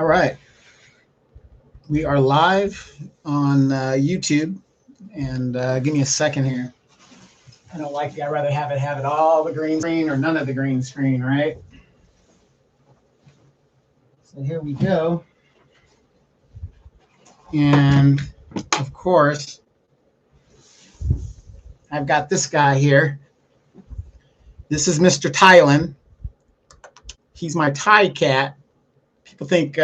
All right. We are live on YouTube, and give me a second here. I don't like it. I'd rather have it all the green screen or none of the green screen, right? So here we go. And of course, I've got this guy here. This is Mr. Thailand. He's my Thai cat. People think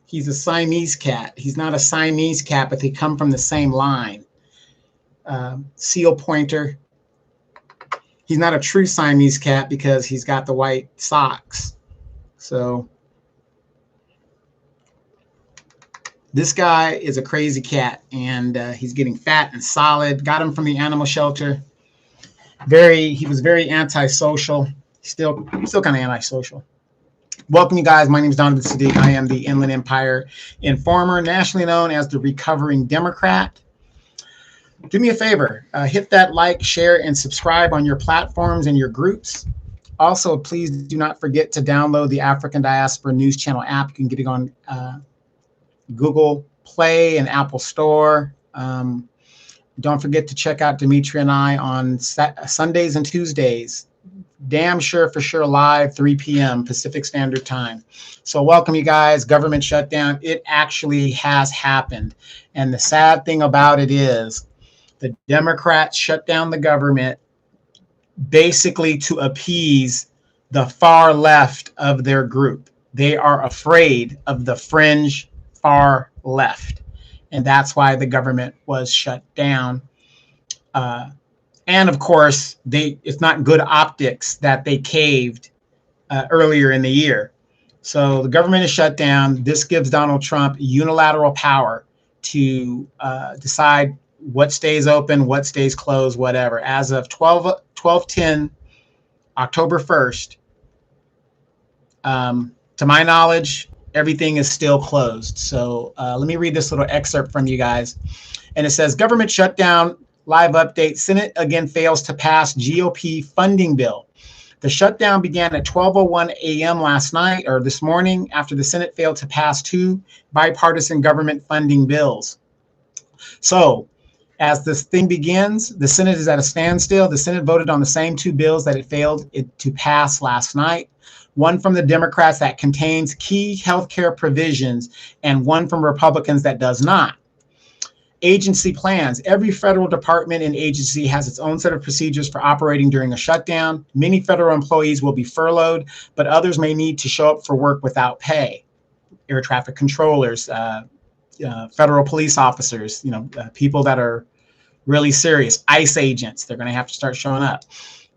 he's a Siamese cat. He's not a Siamese cat, but they come from the same line. Seal pointer. He's not a true Siamese cat because he's got the white socks. So this guy is a crazy cat, and he's getting fat and solid. Got him from the animal shelter. He was very antisocial. Still kind of antisocial. Welcome, you guys. My name is Donovan Saadiq. I am the Inland Empire Informer, nationally known as the Recovering Democrat. Do me a favor, hit that like, share, and subscribe on your platforms and your groups. Also, please do not forget to download the African Diaspora News Channel app. You can get it on Google Play and Apple Store. Don't forget to check out Dimitri and I on Sundays and Tuesdays. Damn sure for sure live 3 p.m. Pacific Standard Time. So welcome, you guys. Government shutdown. It actually has happened. And the sad thing about it is the Democrats shut down the government basically to appease the far left of their group. They are afraid of the fringe far left. And that's why the government was shut down. And of course, it's not good optics that they caved earlier in the year. So the government is shut down. This gives Donald Trump unilateral power to decide what stays open, what stays closed, whatever. As of 12/10, October 1st, to my knowledge, everything is still closed. So let me read this little excerpt from you guys. And it says, government shutdown. Live update. Senate again fails to pass GOP funding bill. The shutdown began at 12:01 a.m. last night or this morning after the Senate failed to pass two bipartisan government funding bills. So as this thing begins, the Senate is at a standstill. The Senate voted on the same two bills that it failed to pass last night. One from the Democrats that contains key healthcare provisions and one from Republicans that does not. Agency plans. Every federal department and agency has its own set of procedures for operating during a shutdown. Many federal employees will be furloughed, but others may need to show up for work without pay. Air traffic controllers, federal police officers, people that are really serious. ICE agents, they're going to have to start showing up.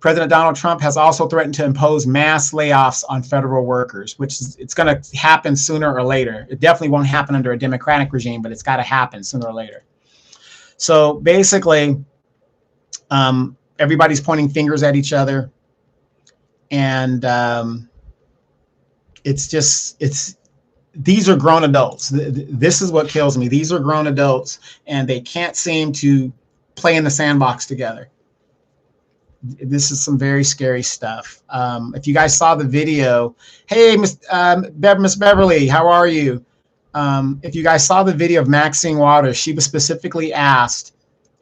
President Donald Trump has also threatened to impose mass layoffs on federal workers, which it's going to happen sooner or later. It definitely won't happen under a Democratic regime, but it's got to happen sooner or later. So basically, everybody's pointing fingers at each other. And these are grown adults. This is what kills me. These are grown adults, and they can't seem to play in the sandbox together. This is some very scary stuff. If you guys saw the video, hey, Miss Beverly, how are you? If you guys saw the video of Maxine Waters, she was specifically asked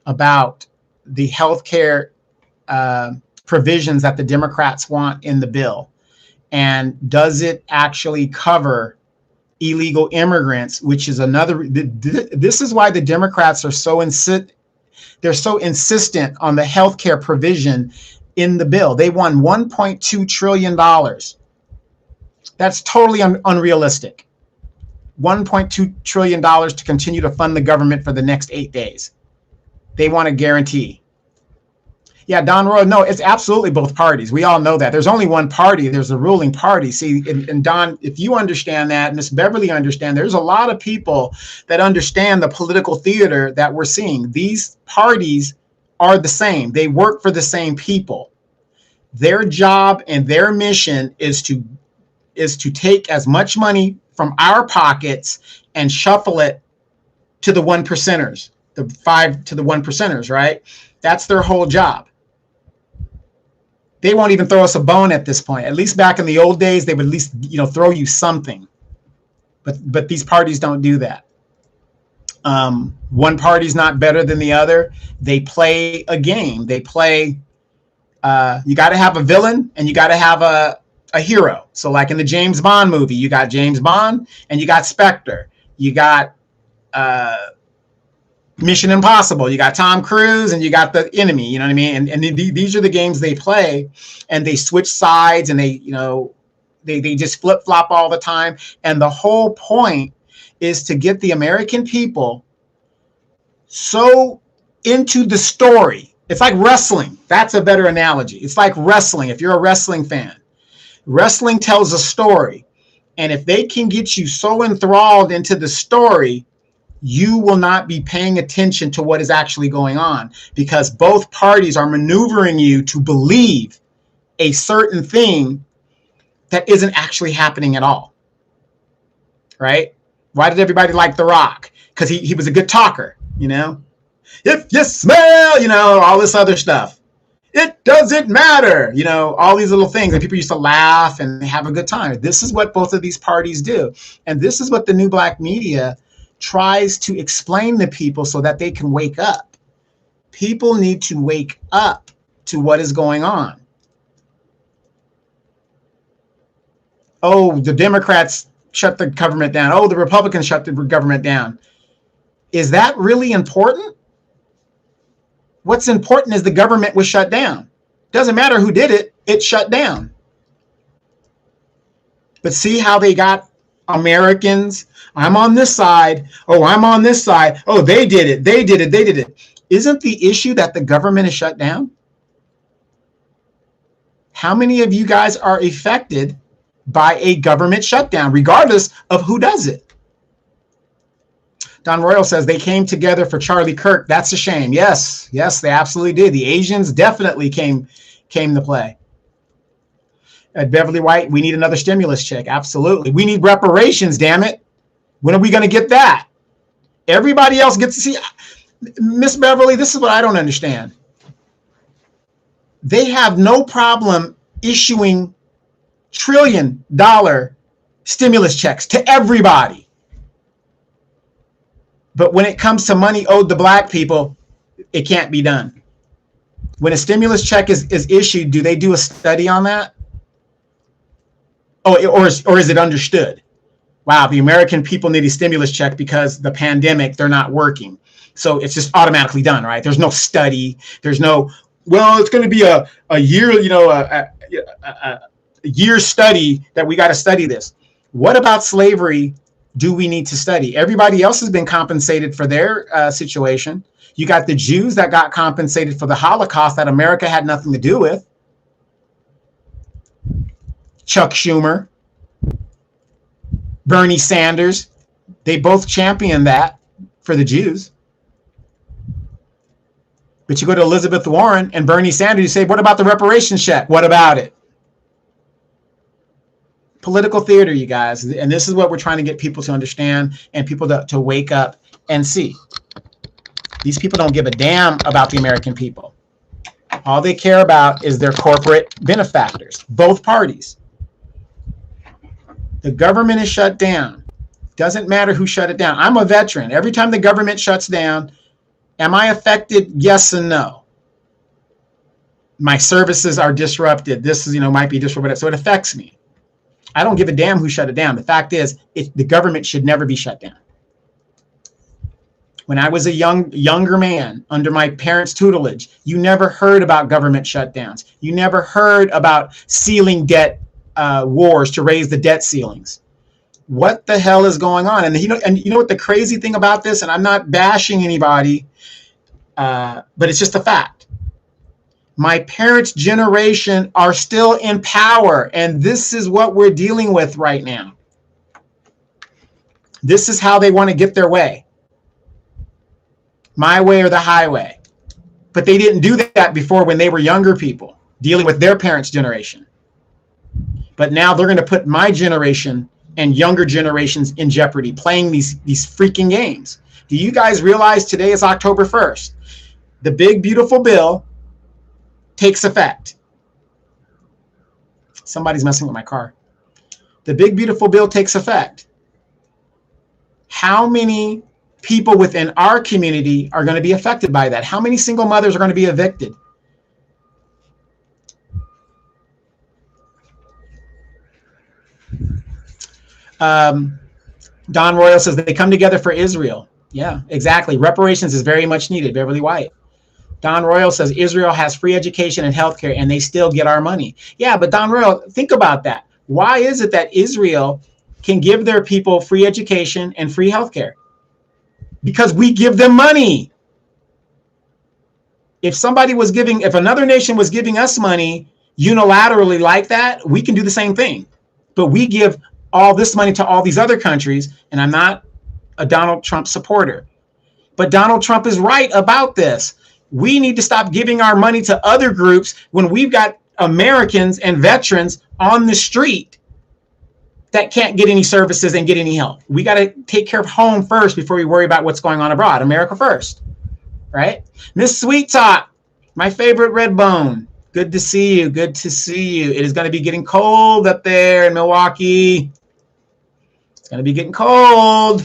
about the healthcare provisions that the Democrats want in the bill. And does it actually cover illegal immigrants, which is another, this is why the Democrats are they're so insistent on the healthcare provision in the bill. They won $1.2 trillion. That's totally unrealistic. $1.2 trillion to continue to fund the government for the next 8 days. They want a guarantee. Yeah, Don Roy, no, it's absolutely both parties. We all know that. There's only one party. There's the ruling party. See, and Don, if you understand that, Miss Beverly understand, there's a lot of people that understand the political theater that we're seeing. These parties are the same. They work for the same people. Their job and their mission is to take as much money from our pockets and shuffle it to the one percenters, the 5 to the 1 percenters, right? That's their whole job. They won't even throw us a bone at this point. At least back in the old days, they would at least, throw you something. But these parties don't do that. One party's not better than the other. They play a game. They play. You got to have a villain and you got to have a hero. So like in the James Bond movie, you got James Bond and you got Spectre. You got Mission Impossible. You got Tom Cruise and you got the enemy. You know what I mean? And these are the games they play, and they switch sides, and they just flip flop all the time. And the whole point is to get the American people so into the story. It's like wrestling. That's a better analogy. It's like wrestling. If you're a wrestling fan, wrestling tells a story. And if they can get you so enthralled into the story, you will not be paying attention to what is actually going on, because both parties are maneuvering you to believe a certain thing that isn't actually happening at all. Right? Why did everybody like The Rock? Because he was a good talker, If you smell, all this other stuff. It doesn't matter, all these little things. And people used to laugh and have a good time. This is what both of these parties do. And this is what the new black media tries to explain to people so that they can wake up. People need to wake up to what is going on. Oh, the Democrats shut the government down. Oh, the Republicans shut the government down. Is that really important? What's important is the government was shut down. Doesn't matter who did it, it shut down. But see how they got Americans? I'm on this side. Oh, I'm on this side. Oh, they did it. They did it. They did it. Isn't the issue that the government is shut down? How many of you guys are affected by a government shutdown, regardless of who does it? Don Royal says they came together for Charlie Kirk. That's a shame. Yes, they absolutely did. The Asians definitely came to play. At Beverly White, we need another stimulus check. Absolutely. We need reparations, damn it. When are we going to get that? Everybody else gets to see. Miss Beverly, this is what I don't understand. They have no problem issuing $1 trillion stimulus checks to everybody. But when it comes to money owed to black people, it can't be done. When a stimulus check is issued, do they do a study on that? Oh, or is it understood? Wow, the American people need a stimulus check because the pandemic, they're not working. So it's just automatically done, right? There's no study. There's no, well, it's going to be a year, a year study that we got to study this. What about slavery do we need to study? Everybody else has been compensated for their situation. You got the Jews that got compensated for the Holocaust that America had nothing to do with. Chuck Schumer, Bernie Sanders, they both championed that for the Jews. But you go to Elizabeth Warren and Bernie Sanders, you say, what about the reparations check? What about it? Political theater, you guys. And this is what we're trying to get people to understand and people to wake up and see. These people don't give a damn about the American people. All they care about is their corporate benefactors, both parties. The government is shut down. Doesn't matter who shut it down. I'm a veteran. Every time the government shuts down, am I affected? Yes and no. My services are disrupted. This is, might be disrupted. So it affects me. I don't give a damn who shut it down. The fact is, the government should never be shut down. When I was a younger man under my parents' tutelage, you never heard about government shutdowns. You never heard about ceiling debt wars to raise the debt ceilings. What the hell is going on? And you know what the crazy thing about this, and I'm not bashing anybody, but it's just a fact. My parents' generation are still in power, and this is what we're dealing with right now. This is how they want to get their way. My way or the highway. But they didn't do that before when they were younger people dealing with their parents' generation. But now they're going to put my generation and younger generations in jeopardy playing these freaking games. Do you guys realize today is October 1st? The big, beautiful bill takes effect. Somebody's messing with my car. The big beautiful bill takes effect. How many people within our community are going to be affected by that? How many single mothers are going to be evicted? Don Royal says they come together for Israel. Yeah, exactly. Reparations is very much needed. Beverly White. Don Royal says Israel has free education and healthcare, and they still get our money. Yeah, but Don Royal, think about that. Why is it that Israel can give their people free education and free healthcare? Because we give them money. If another nation was giving us money unilaterally like that, we can do the same thing. But we give all this money to all these other countries, and I'm not a Donald Trump supporter. But Donald Trump is right about this. We need to stop giving our money to other groups when we've got Americans and veterans on the street that can't get any services and get any help. We got to take care of home first before we worry about what's going on abroad. America first, right? Miss Sweet Talk, my favorite red bone. Good to see you. Good to see you. It is going to be getting cold up there in Milwaukee. It's going to be getting cold.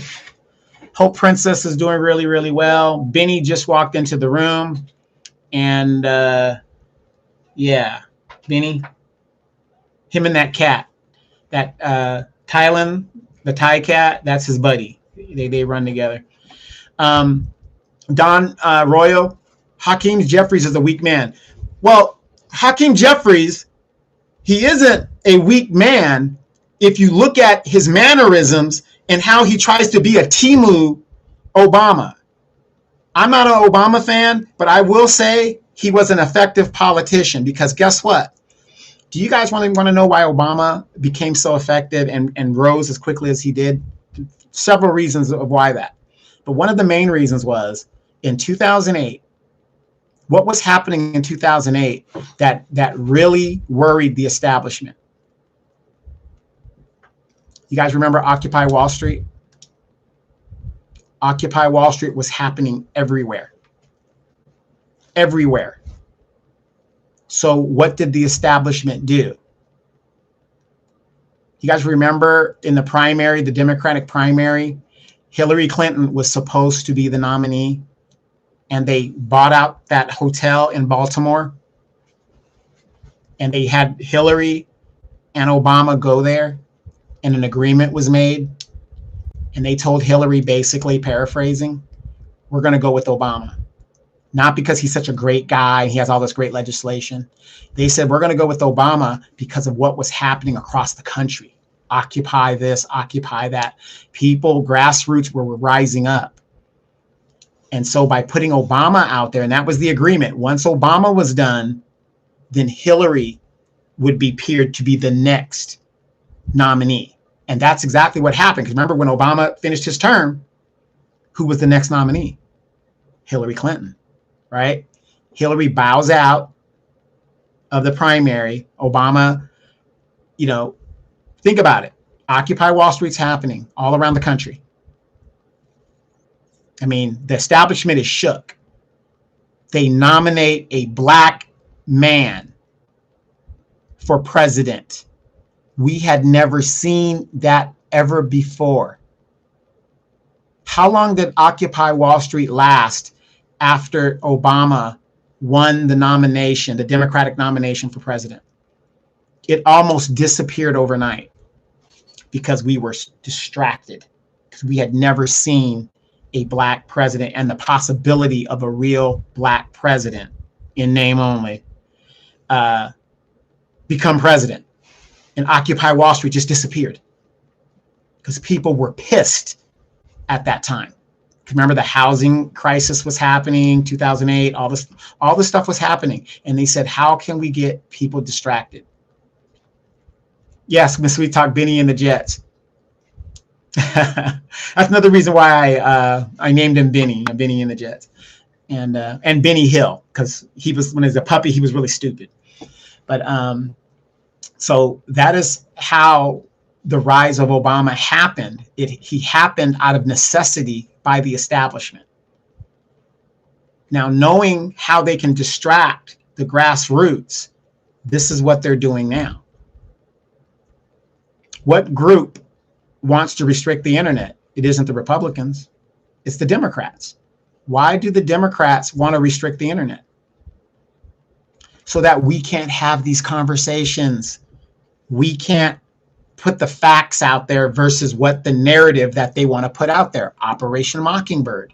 Hope Princess is doing really, really well. Benny just walked into the room. And yeah, Benny, him and that cat, that Thailand, the Thai cat, that's his buddy. They run together. Don Royal, Hakeem Jeffries is a weak man. Well, Hakeem Jeffries, he isn't a weak man if you look at his mannerisms and how he tries to be a Timu Obama. I'm not an Obama fan, but I will say he was an effective politician, because guess what? Do you guys want to know why Obama became so effective and rose as quickly as he did? Several reasons of why that. But one of the main reasons was in 2008, what was happening in 2008 that really worried the establishment? You guys remember Occupy Wall Street? Occupy Wall Street was happening everywhere. Everywhere. So what did the establishment do? You guys remember in the primary, the Democratic primary, Hillary Clinton was supposed to be the nominee, and they bought out that hotel in Baltimore, and they had Hillary and Obama go there, and an agreement was made, and they told Hillary, basically paraphrasing, we're going to go with Obama. Not because he's such a great guy, he has all this great legislation. They said, we're going to go with Obama because of what was happening across the country. Occupy this, occupy that. People, grassroots were rising up. And so by putting Obama out there, and that was the agreement, once Obama was done, then Hillary would be peered to be the next nominee. And that's exactly what happened. Because remember, when Obama finished his term, who was the next nominee? Hillary Clinton, right? Hillary bows out of the primary. Obama, think about it. Occupy Wall Street's happening all around the country. I mean, the establishment is shook. They nominate a black man for president. We had never seen that ever before. How long did Occupy Wall Street last after Obama won the nomination, the Democratic nomination for president? It almost disappeared overnight because we were distracted, because we had never seen a black president and the possibility of a real black president, in name only, become president. And Occupy Wall Street just disappeared because people were pissed at that time. Remember, the housing crisis was happening, 2008, all this stuff was happening. And they said, how can we get people distracted? Yes, Miss Sweet Talk, Benny and the Jets. That's another reason why I named him Benny and the Jets. And Benny Hill, because when he was a puppy, he was really stupid. But so that is how the rise of Obama happened. He happened out of necessity by the establishment. Now, knowing how they can distract the grassroots, this is what they're doing now. What group wants to restrict the internet? It isn't the Republicans. It's the Democrats. Why do the Democrats want to restrict the internet? So that we can't have these conversations. We can't put the facts out there versus what the narrative that they want to put out there. Operation Mockingbird,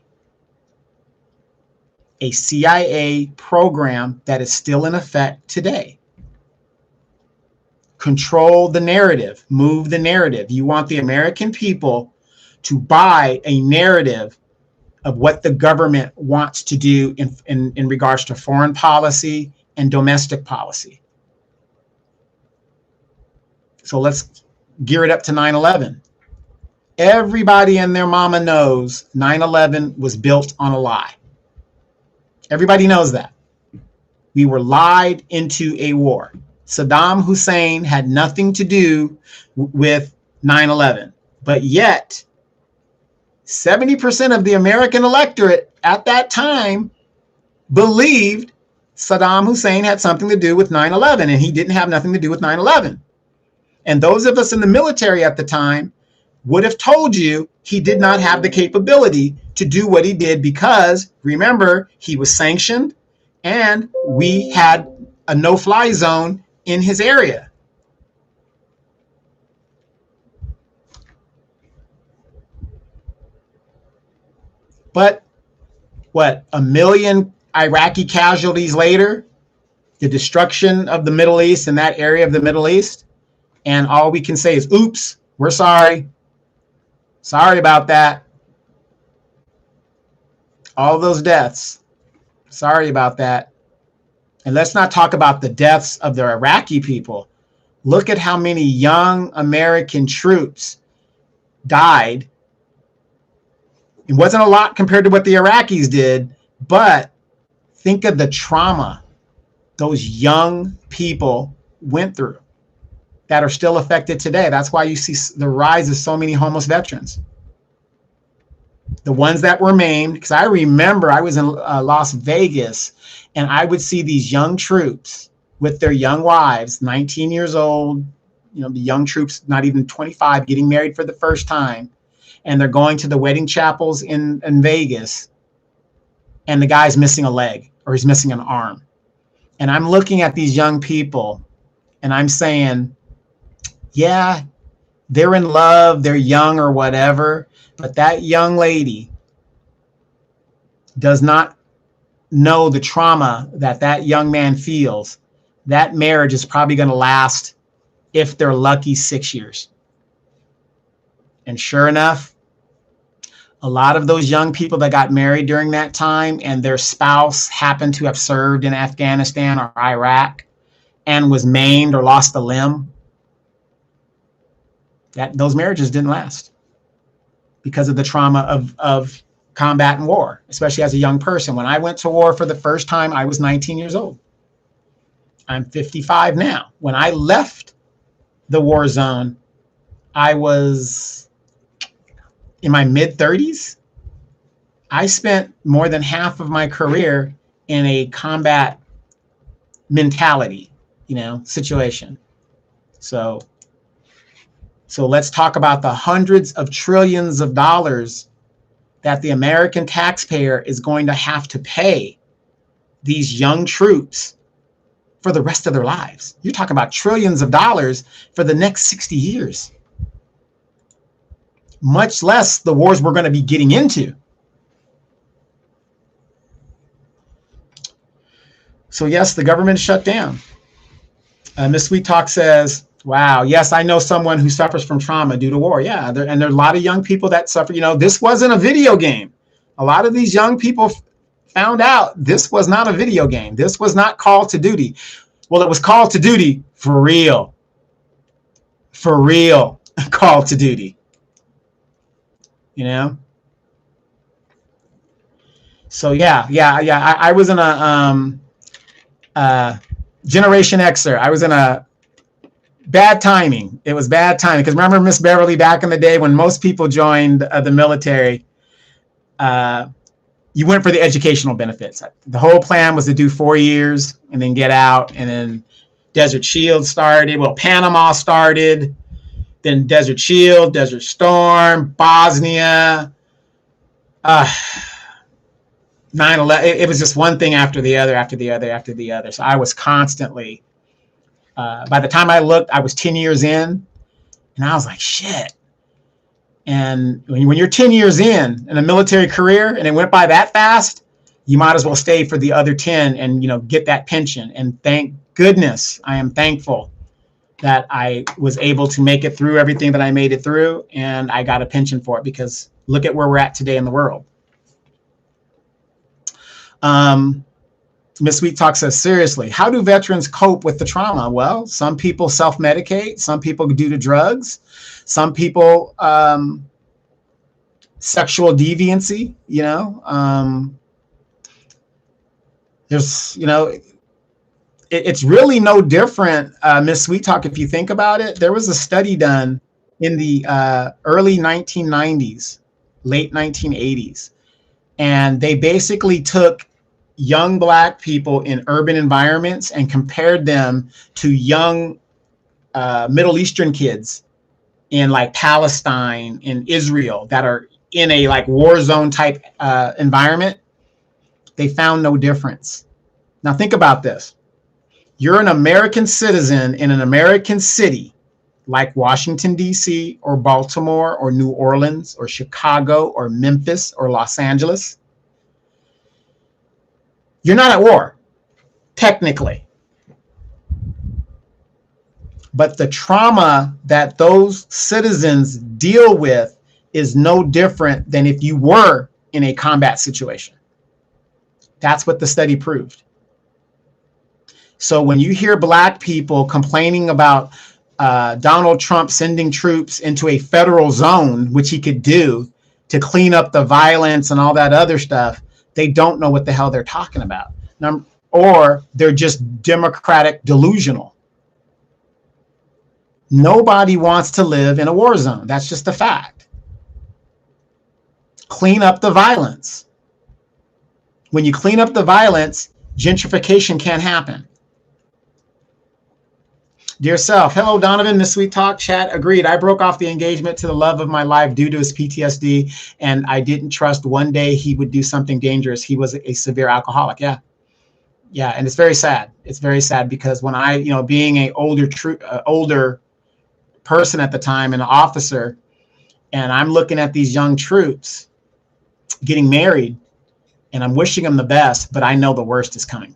a CIA program that is still in effect today. Control the narrative, move the narrative. You want the American people to buy a narrative of what the government wants to do in regards to foreign policy and domestic policy. So let's gear it up to 9/11. Everybody and their mama knows 9/11 was built on a lie. Everybody knows that. We were lied into a war. Saddam Hussein had nothing to do with 9/11, but yet 70% of the American electorate at that time believed Saddam Hussein had something to do with 9/11, and he didn't have nothing to do with 9/11. And those of us in the military at the time would have told you he did not have the capability to do what he did because, remember, he was sanctioned and we had a no-fly zone in his area. But what, 1 million Iraqi casualties later, the destruction of the Middle East and that area of the Middle East, and all we can say is, oops, we're sorry. Sorry about that. All those deaths. Sorry about that. And let's not talk about the deaths of the Iraqi people. Look at how many young American troops died. It wasn't a lot compared to what the Iraqis did, but think of the trauma those young people went through that are still affected today. That's why you see the rise of so many homeless veterans. The ones that were maimed, because I remember I was in Las Vegas and I would see these young troops with their young wives, 19 years old, the young troops, not even 25, getting married for the first time. And they're going to the wedding chapels in Vegas. And the guy's missing a leg or he's missing an arm. And I'm looking at these young people and I'm saying, yeah, they're in love, they're young or whatever. But that young lady does not know the trauma that young man feels. That marriage is probably going to last, if they're lucky, 6 years. And sure enough, a lot of those young people that got married during that time and their spouse happened to have served in Afghanistan or Iraq and was maimed or lost a limb, those marriages didn't last because of the trauma of combat and war, especially as a young person. When I went to war for the first time, I was 19 years old. I'm 55 now. When I left the war zone, I was in my mid-30s. I spent more than half of my career in a combat mentality, situation. So let's talk about the hundreds of trillions of dollars that the American taxpayer is going to have to pay these young troops for the rest of their lives. You're talking about trillions of dollars for the next 60 years. Much less the wars we're going to be getting into. So yes, the government shut down. Miss Sweet Talk says, wow, yes, I know someone who suffers from trauma due to war. Yeah, and there are a lot of young people that suffer. This wasn't a video game. A lot of these young people found out this was not a video game. This was not Call to Duty. Well, it was Call to Duty for real. For real, Call to Duty. So yeah. I was in a Generation Xer. I was in a bad timing. It was bad timing because remember Miss Beverly back in the day when most people joined the military, you went for the educational benefits. The whole plan was to do 4 years and then get out, and then Desert Shield started. Well, Panama started. then Desert Shield, Desert Storm, Bosnia, 9/11. It was just one thing after the other, after the other, after the other. So I was constantly, by the time I looked, I was 10 years in, and I was like, shit. And when you're 10 years in a military career and it went by that fast, you might as well stay for the other 10 and, get that pension. And thank goodness, I am thankful that I was able to make it through everything that I made it through, and I got a pension for it, because look at where we're at today in the world. Miss Sweet Talk says, seriously, how do veterans cope with the trauma? Well, some people self-medicate, some people do the drugs, some people sexual deviancy, there's, it's really no different, Miss Sweet Talk, if you think about it. There was a study done in the early 1990s, late 1980s, and they basically took young Black people in urban environments and compared them to young Middle Eastern kids in like Palestine, in Israel, that are in a like war zone type environment. They found no difference. Now think about this. You're an American citizen in an American city like Washington, D.C., or Baltimore, or New Orleans, or Chicago, or Memphis, or Los Angeles. You're not at war, technically. But the trauma that those citizens deal with is no different than if you were in a combat situation. That's what the study proved. So when you hear Black people complaining about Donald Trump sending troops into a federal zone, which he could do to clean up the violence and all that other stuff, they don't know what the hell they're talking about. Or they're just democratic delusional. Nobody wants to live in a war zone. That's just a fact. Clean up the violence. When you clean up the violence, gentrification can't happen. Dear self, hello Donovan, Miss Sweet Talk, chat, agreed. I broke off the engagement to the love of my life due to his PTSD, and I didn't trust one day he would do something dangerous. He was a severe alcoholic. Yeah, and it's very sad. It's very sad because when I, being an older person at the time, an officer, and I'm looking at these young troops getting married, and I'm wishing them the best, but I know the worst is coming.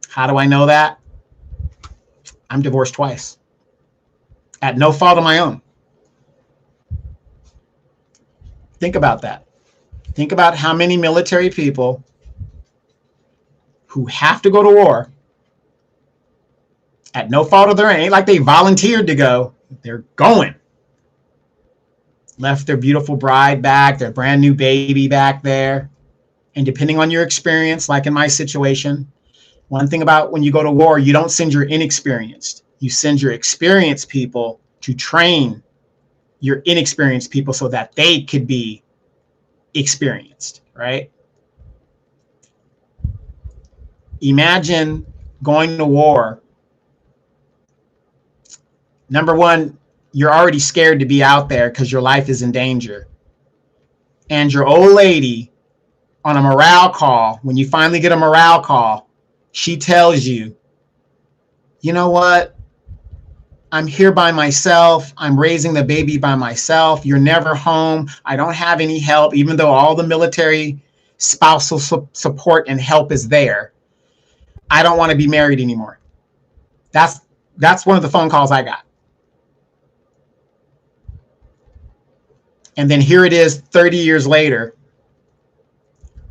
How do I know that? I'm divorced twice at no fault of my own. Think about that. Think about how many military people who have to go to war at no fault of their own. It ain't like they volunteered to go. They're going. Left their beautiful bride back, their brand new baby back there. And depending on your experience, like in my situation, one thing about when you go to war, you don't send your inexperienced. You send your experienced people to train your inexperienced people so that they could be experienced, right? Imagine going to war. Number one, you're already scared to be out there because your life is in danger. And your old lady on a morale call, when you finally get a morale call, she tells you, you know what? I'm here by myself. I'm raising the baby by myself. You're never home. I don't have any help, even though all the military spousal support and help is there. I don't want to be married anymore. That's one of the phone calls I got. And then here it is 30 years later.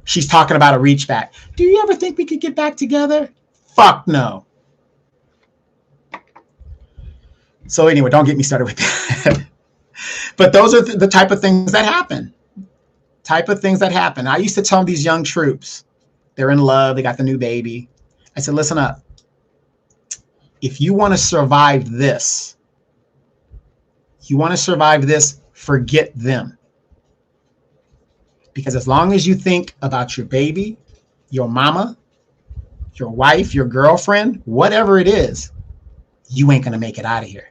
She's talking about a reach back. Do you ever think we could get back together? Fuck no. So anyway, don't get me started with that. But those are the type of things that happen. I used to tell these young troops, they're in love, they got the new baby. I said, listen up. If you want to survive this, forget them. Because as long as you think about your baby, your mama, your wife, your girlfriend, whatever it is, you ain't going to make it out of here.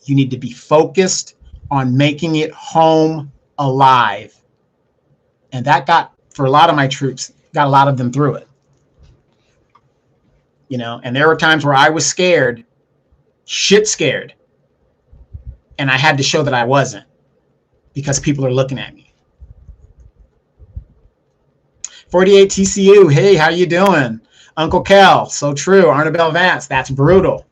You need to be focused on making it home alive. And that got, for a lot of my troops, got a lot of them through it. You know, and there were times where I was scared, shit scared. And I had to show that I wasn't, because people are looking at me. 48 TCU, hey, how you doing? Uncle Kel, so true. Arnabelle Vance, that's brutal.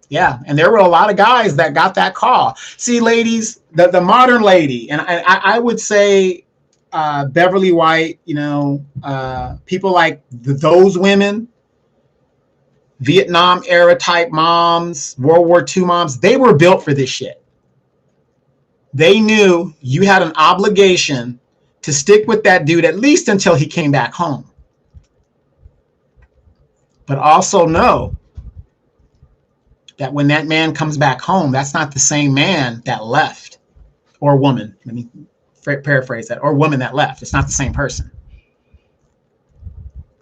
Yeah, and there were a lot of guys that got that call. See, ladies, the modern lady, and I would say Beverly White, you know, people like those women, Vietnam era type moms, World War II moms, they were built for this shit. They knew you had an obligation to stick with that dude at least until he came back home. But also know that when that man comes back home, that's not the same man that left, or woman. Let me paraphrase that, or woman that left. It's not the same person.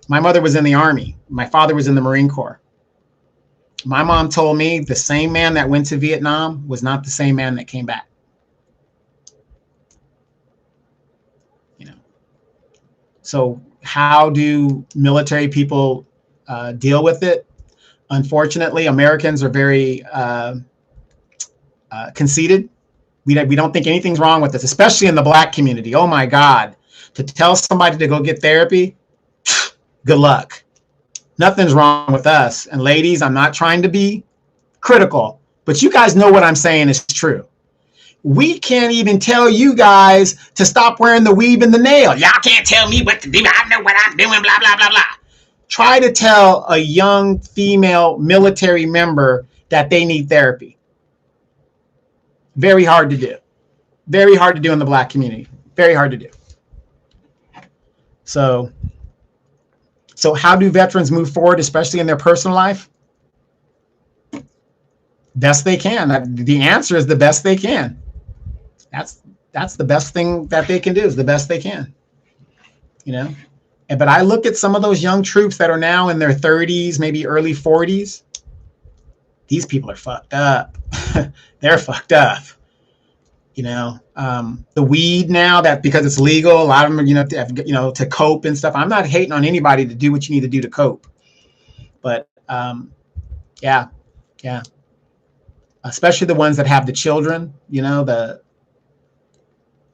My mother was in the Army. My father was in the Marine Corps. My mom told me the same man that went to Vietnam was not the same man that came back. You know. So how do military people deal with it? Unfortunately, Americans are very conceited. We don't think anything's wrong with this, especially in the Black community. Oh my God, to tell somebody to go get therapy, good luck. Nothing's wrong with us. And ladies, I'm not trying to be critical, but you guys know what I'm saying is true. We can't even tell you guys to stop wearing the weave and the nail. Y'all can't tell me what to do. I know what I'm doing, blah, blah, blah, blah. Try to tell a young female military member that they need therapy. Very hard to do. Very hard to do in the Black community. Very hard to do. So how do veterans move forward, especially in their personal life? Best they can. The answer is the best they can. That's the best thing that they can do, is the best they can. You know? But I look at some of those young troops that are now in their 30s, maybe early 40s. These people are fucked up. They're fucked up. You know, the weed now, that because it's legal, a lot of them, to cope and stuff. I'm not hating on anybody to do what you need to do to cope. But yeah. Especially the ones that have the children,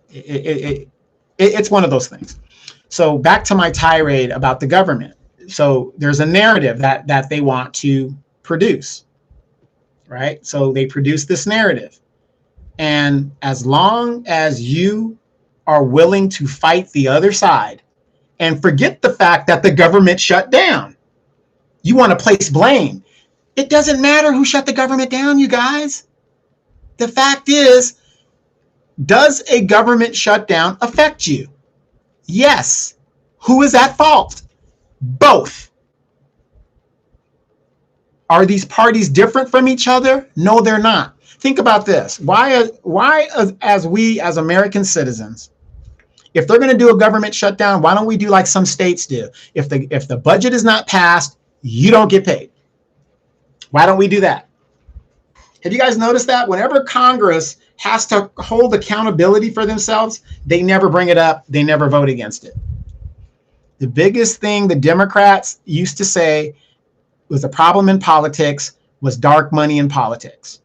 it's one of those things. So back to my tirade about the government. So there's a narrative that they want to produce, right? So they produce this narrative. And as long as you are willing to fight the other side and forget the fact that the government shut down, you want to place blame. It doesn't matter who shut the government down, you guys. The fact is, does a government shutdown affect you? Yes. Who is at fault? Both. Are these parties different from each other? No, they're not. Think about this. Why as we as American citizens, if they're going to do a government shutdown, why don't we do like some states do? If the budget is not passed, you don't get paid. Why don't we do that? Have you guys noticed that? Whenever Congress has to hold accountability for themselves, they never bring it up. They never vote against it. The biggest thing the Democrats used to say was a problem in politics was dark money in politics.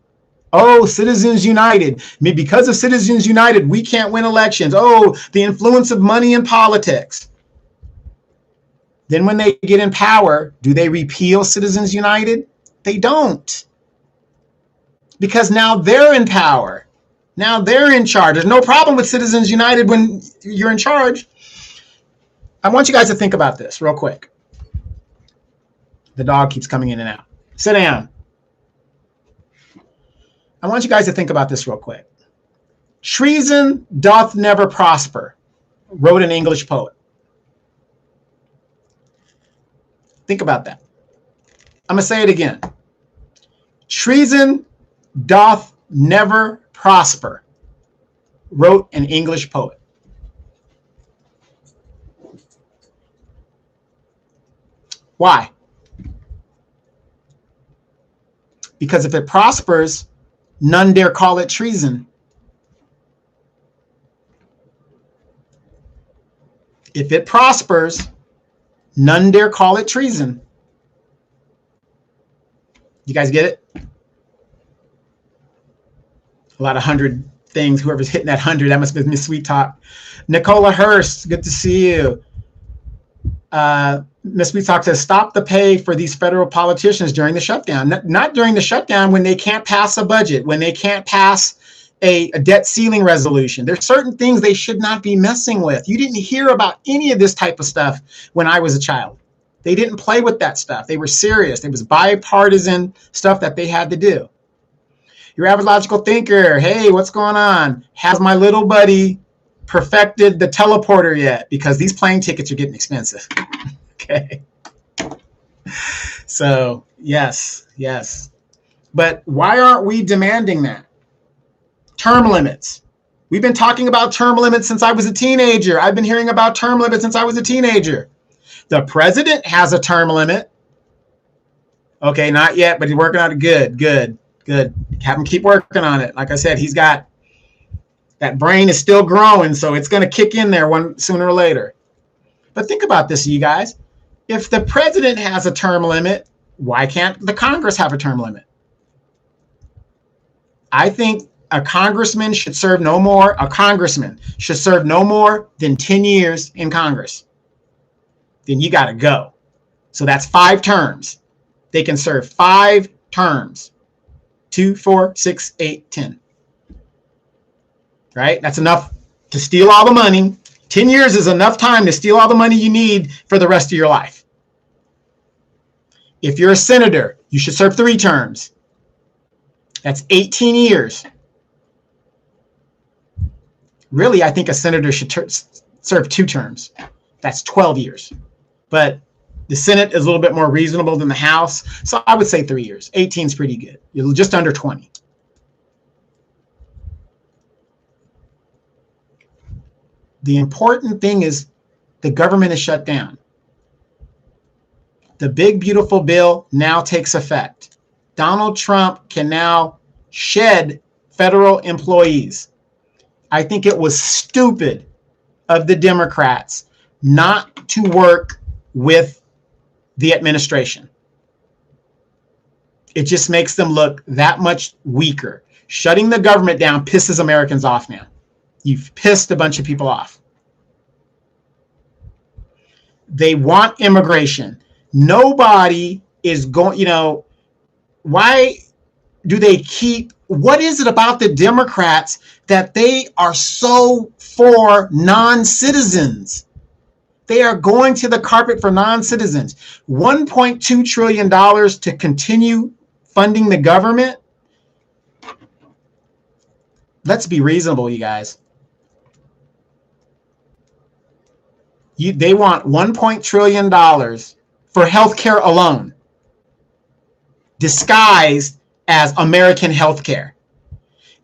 Oh, Citizens United. Because of Citizens United, we can't win elections. Oh, the influence of money in politics. Then when they get in power, do they repeal Citizens United? They don't. Because now they're in power. Now they're in charge. There's no problem with Citizens United when you're in charge. I want you guys to think about this real quick. The dog keeps coming in and out. Sit down. I want you guys to think about this real quick. Treason doth never prosper, wrote an English poet. Think about that. I'm going to say it again. Treason doth never prosper, wrote an English poet. Why? Because if it prospers, none dare call it treason. If it prospers, none dare call it treason. You guys get it? A lot of 100 things. Whoever's hitting that 100, that must be Miss Sweet Talk. Nicola Hurst, good to see you. Miss Sweet Talk says, stop the pay for these federal politicians during the shutdown. Not during the shutdown, when they can't pass a budget, when they can't pass a debt ceiling resolution. There's certain things they should not be messing with. You didn't hear about any of this type of stuff when I was a child. They didn't play with that stuff. They were serious. It was bipartisan stuff that they had to do. Your average logical thinker, hey, what's going on? Has my little buddy perfected the teleporter yet? Because these plane tickets are getting expensive. Okay. So, yes. But why aren't we demanding that? Term limits. We've been talking about term limits since I was a teenager. I've been hearing about term limits since I was a teenager. The president has a term limit. Okay, not yet, but he's working on it. Good. Have him keep working on it. Like I said, he's got that brain is still growing, so it's going to kick in there sooner or later. But think about this, you guys. If the president has a term limit, why can't the Congress have a term limit? I think a congressman should serve no more than 10 years in Congress. Then you got to go. So that's 5 terms. They can serve 5 terms. 2, 4, 6, 8, 10. Right? That's enough to steal all the money. 10 years is enough time to steal all the money you need for the rest of your life. If you're a senator, you should serve 3 terms. That's 18 years. Really, I think a senator should serve 2 terms. That's 12 years. But the Senate is a little bit more reasonable than the House. So I would say 3 years. 18 is pretty good. You're just under 20. The important thing is the government is shut down. The big, beautiful bill now takes effect. Donald Trump can now shed federal employees. I think it was stupid of the Democrats not to work with the administration. It just makes them look that much weaker. Shutting the government down pisses Americans off now. You've pissed a bunch of people off. They want immigration. Nobody is going, why do they what is it about the Democrats that they are so for non-citizens? They are going to the carpet for non-citizens. $1.2 trillion to continue funding the government. Let's be reasonable, you guys. They want $1 trillion for healthcare alone, disguised as American healthcare.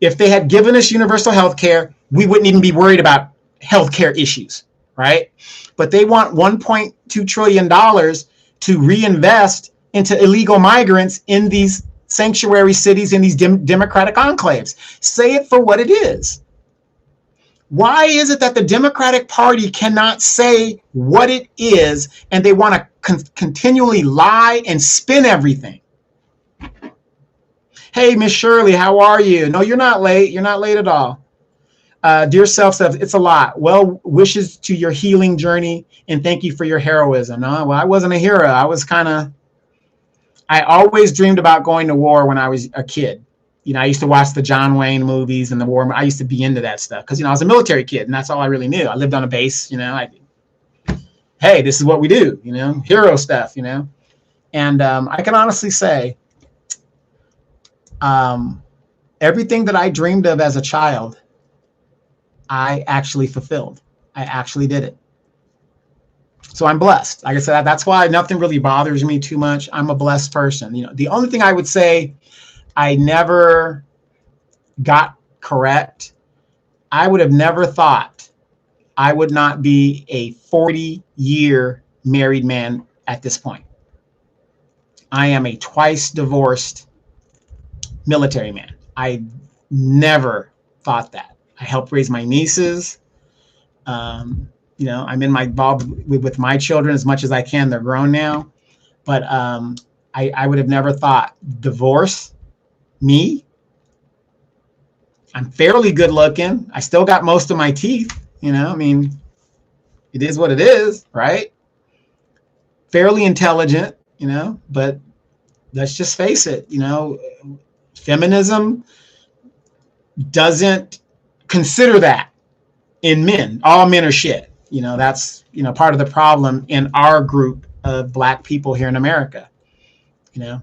If they had given us universal healthcare, we wouldn't even be worried about healthcare issues, right? But they want $1.2 trillion to reinvest into illegal migrants in these sanctuary cities, in these democratic enclaves. Say it for what it is. Why is it that the Democratic Party cannot say what it is, and they want to continually lie and spin everything? Hey, Miss Shirley, how are you? No, you're not late. You're not late at all. Dear Self says, it's a lot. Well, wishes to your healing journey, and thank you for your heroism. No, well, I wasn't a hero. I always dreamed about going to war when I was a kid. I used to watch the John Wayne movies and the war. I used to be into that stuff because, I was a military kid, and that's all I really knew. I lived on a base, hey, this is what we do, hero stuff, And I can honestly say, everything that I dreamed of as a child, I actually fulfilled. I actually did it. So I'm blessed. Like I said, that's why nothing really bothers me too much. I'm a blessed person. The only thing I would say I never got correct, I would have never thought I would not be a 40-year married man at this point. I am a twice divorced military man. I never thought that. I helped raise my nieces. You know, I'm in my involved with my children as much as I can. They're grown now, but I would have never thought divorce me. I'm fairly good looking. I still got most of my teeth. You know, I mean, it is what it is, right? Fairly intelligent, you know, but let's just face it, you know, feminism doesn't consider that in men. All men are shit. You know, that's, you know, part of the problem in our group of Black people here in America. You know,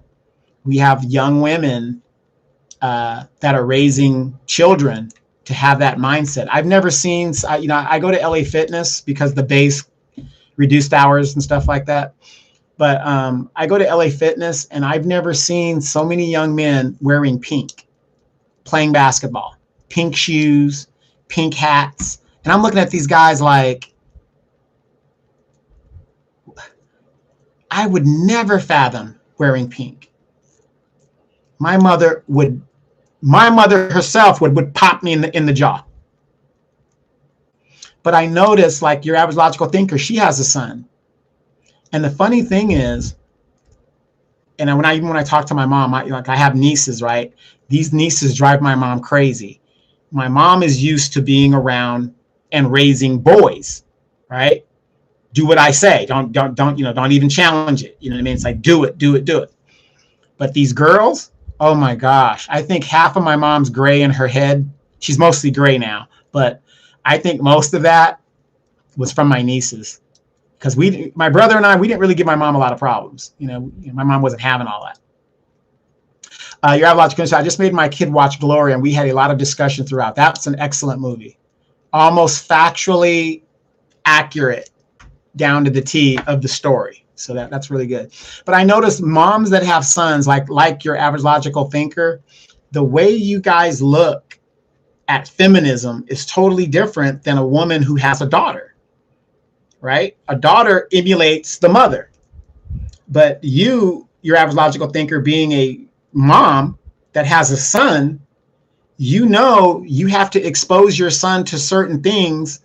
we have young women that are raising children to have that mindset. I've never seen, you know, I go to LA Fitness because the base reduced hours and stuff like that. But I go to LA Fitness and I've never seen so many young men wearing pink, playing basketball, pink shoes, pink hats. And I'm looking at these guys like, I would never fathom wearing pink. My mother herself would pop me in the jaw. But I noticed, like your average logical thinker, she has a son. And the funny thing is, and when I talk to my mom, I have nieces, right? These nieces drive my mom crazy. My mom is used to being around and raising boys, right? Do what I say. Don't even challenge it. You know what I mean? It's like, do it. But these girls, oh my gosh, I think half of my mom's gray in her head. She's mostly gray now, but I think most of that was from my nieces. Because my brother and I, we didn't really give my mom a lot of problems. You know, my mom wasn't having all that. Your average logical thinker, I just made my kid watch Glory, and we had a lot of discussion throughout. That's an excellent movie. Almost factually accurate down to the T of the story. So that's really good. But I noticed moms that have sons, like your average logical thinker, the way you guys look at feminism is totally different than a woman who has a daughter, right? A daughter emulates the mother. But your average logical thinker, being a mom that has a son, you know you have to expose your son to certain things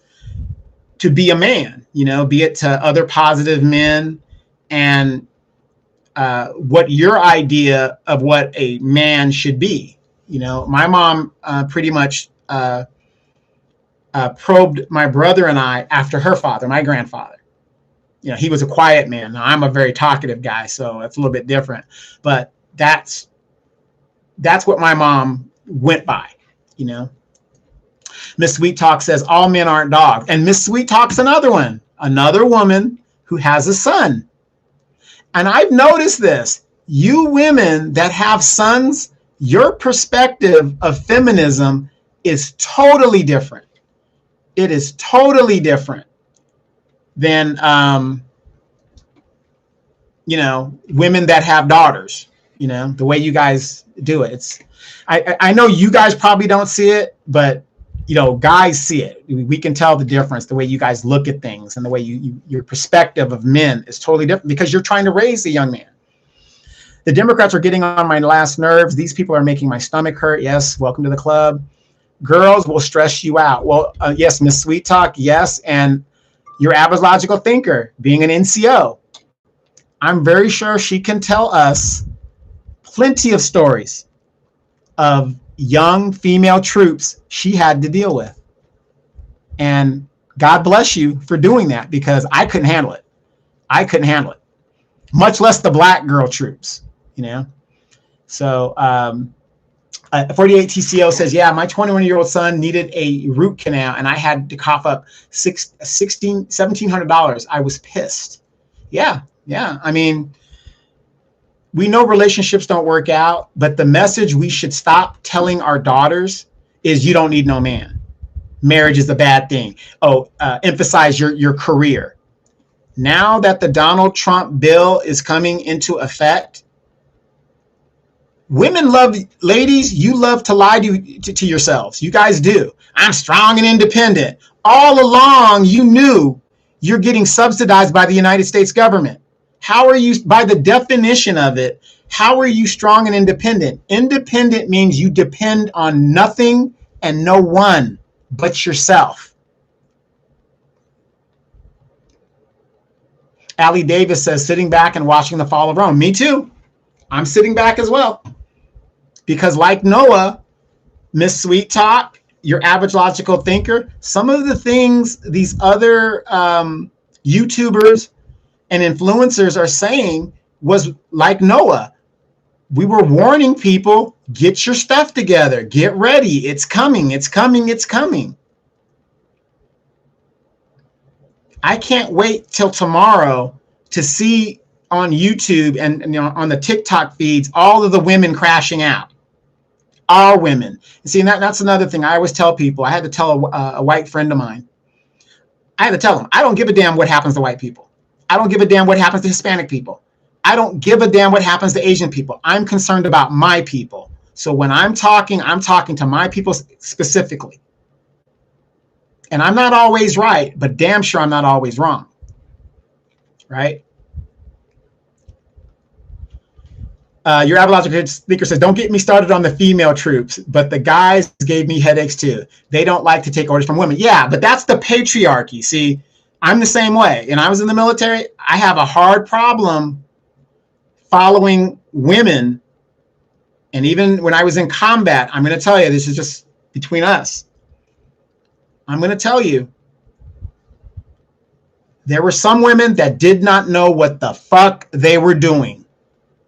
to be a man, you know, be it to other positive men, and what your idea of what a man should be. You know, my mom pretty much probed my brother and I after her father, my grandfather. You know, he was a quiet man. Now, I'm a very talkative guy, so it's a little bit different. But that's what my mom went by, you know. Miss Sweet Talk says all men aren't dogs. And Miss Sweet Talk's another woman who has a son. And I've noticed this. You women that have sons, your perspective of feminism is totally different. It is totally different than, you know, women that have daughters. You know, the way you guys do it. I know you guys probably don't see it, but you know, guys see it. We can tell the difference, the way you guys look at things and the way your perspective of men is totally different because you're trying to raise a young man. The Democrats are getting on my last nerves. These people are making my stomach hurt. Yes, welcome to the club. Girls will stress you out. Well, yes, Miss Sweet Talk, yes. And your average logical thinker, being an NCO, I'm very sure she can tell us plenty of stories of young female troops she had to deal with. And God bless you for doing that, because I couldn't handle it. Much less the black girl troops, you know? So 48 TCO says, yeah, my 21-year-old son needed a root canal and I had to cough up $1,700. I was pissed. Yeah. I mean, we know relationships don't work out, but the message we should stop telling our daughters is you don't need no man. Marriage is a bad thing. Emphasize your career. Now that the Donald Trump bill is coming into effect, ladies, you love to lie to yourselves. You guys do. I'm strong and independent. All along, you knew you're getting subsidized by the United States government. How are you, by the definition of it, How are you strong and independent? Independent means you depend on nothing and no one but yourself. Allie Davis says, sitting back and watching the fall of Rome. Me too. I'm sitting back as well. Because like Noah, Miss Sweet Talk, your average logical thinker, some of the things these other YouTubers and influencers are saying was like Noah. We were warning people, get your stuff together, get ready. It's coming, it's coming, it's coming. I can't wait till tomorrow to see on YouTube and on the TikTok feeds all of the women crashing out. All women. And see, that's another thing I always tell people. I had to tell a white friend of mine. I had to tell him, I don't give a damn what happens to white people. I don't give a damn what happens to Hispanic people. I don't give a damn what happens to Asian people. I'm concerned about my people. So when I'm talking to my people specifically. And I'm not always right, but damn sure I'm not always wrong. Right? Your astrological speaker says, don't get me started on the female troops, but the guys gave me headaches too. They don't like to take orders from women. Yeah, but that's the patriarchy. See, I'm the same way. And I was in the military. I have a hard problem following women. And even when I was in combat, I'm going to tell you, this is just between us. I'm going to tell you, there were some women that did not know what the fuck they were doing.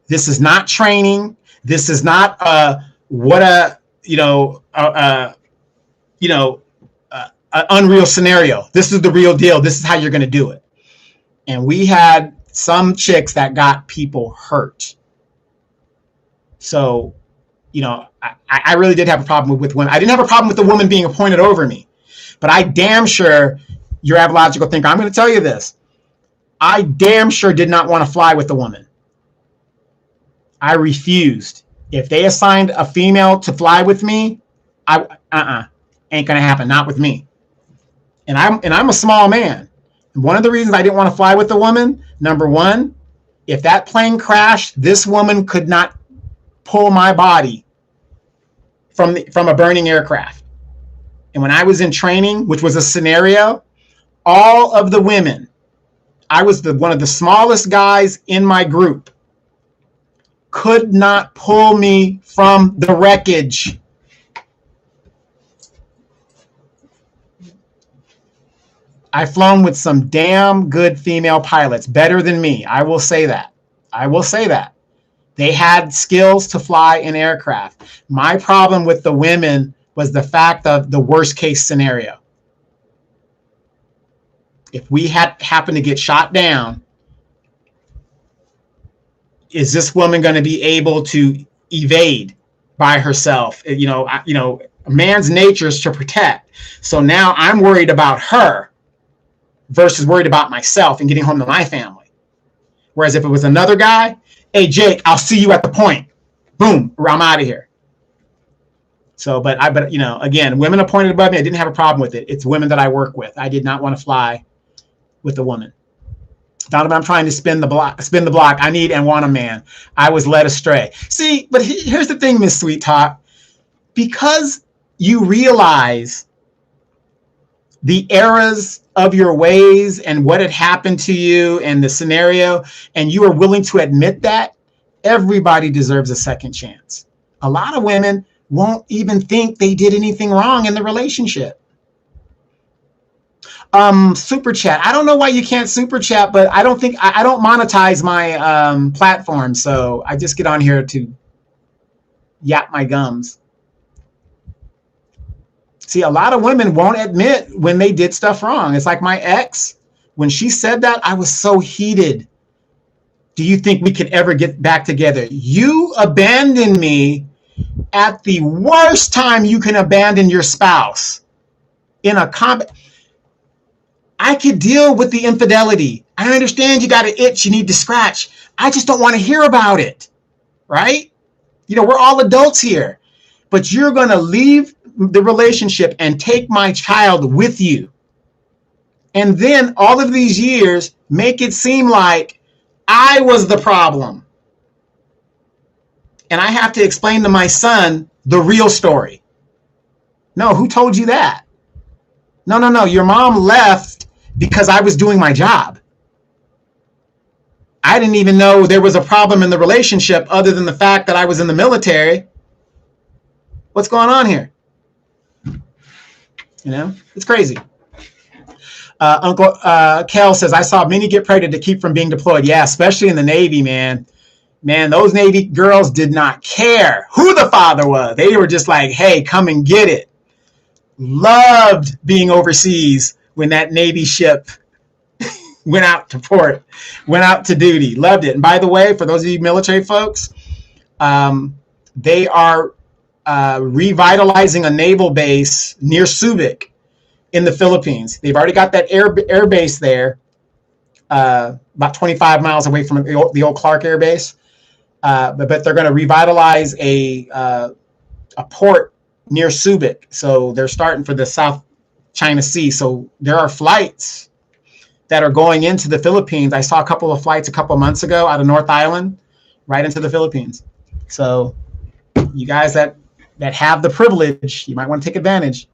This is not training. This is not unreal scenario. This is the real deal. This is how you're going to do it. And we had some chicks that got people hurt. So, I really did have a problem with women. I didn't have a problem with the woman being appointed over me, but I damn sure, your astrological thinker, I'm going to tell you this. I damn sure did not want to fly with the woman. I refused. If they assigned a female to fly with me, ain't gonna happen. Not with me. And I'm a small man. And one of the reasons I didn't want to fly with the woman, number one, if that plane crashed, this woman could not pull my body from a burning aircraft. And when I was in training, which was a scenario, all of the women, I was one of the smallest guys in my group, could not pull me from the wreckage. I've flown with some damn good female pilots, better than me. I will say that. They had skills to fly an aircraft. My problem with the women was the fact of the worst case scenario. If we had happened to get shot down, is this woman going to be able to evade by herself? A man's nature is to protect. So now I'm worried about her versus worried about myself and getting home to my family. Whereas if it was another guy, hey, Jake, I'll see you at the point. Boom, I'm out of here. So, but again, women appointed above me, I didn't have a problem with it. It's women that I work with. I did not want to fly with a woman. Donovan, I'm trying to spin the block. I need and want a man. I was led astray. See, but here's the thing, Miss Sweet Talk. Because you realize the eras of your ways and what had happened to you and the scenario, and you are willing to admit that, everybody deserves a second chance. A lot of women won't even think they did anything wrong in the relationship. Super chat. I don't know why you can't super chat, but I don't monetize my platform, so I just get on here to yap my gums. See, a lot of women won't admit when they did stuff wrong. It's like my ex, when she said that, I was so heated. Do you think we could ever get back together? You abandoned me at the worst time you can abandon your spouse in a combat. I could deal with the infidelity. I understand you got an itch you need to scratch. I just don't want to hear about it, right? We're all adults here, but you're going to leave the relationship and take my child with you. And then all of these years, make it seem like I was the problem. and I have to explain to my son the real story. No, who told you that? No. Your mom left because I was doing my job. I didn't even know there was a problem in the relationship other than the fact that I was in the military. What's going on here? You know, it's crazy. Uncle Kel says, I saw many get pregnant to keep from being deployed. Yeah, especially in the Navy, man. Man, those Navy girls did not care who the father was. They were just like, hey, come and get it. Loved being overseas when that Navy ship went out to port, went out to duty. Loved it. And by the way, for those of you military folks, they are revitalizing a naval base near Subic in the Philippines. They've already got that air base there, about 25 miles away from the old Clark Air Base. But they're going to revitalize a port near Subic. So they're starting for the South China Sea. So there are flights that are going into the Philippines. I saw a couple of flights a couple of months ago out of North Island, right into the Philippines. So you guys that have the privilege, you might want to take advantage.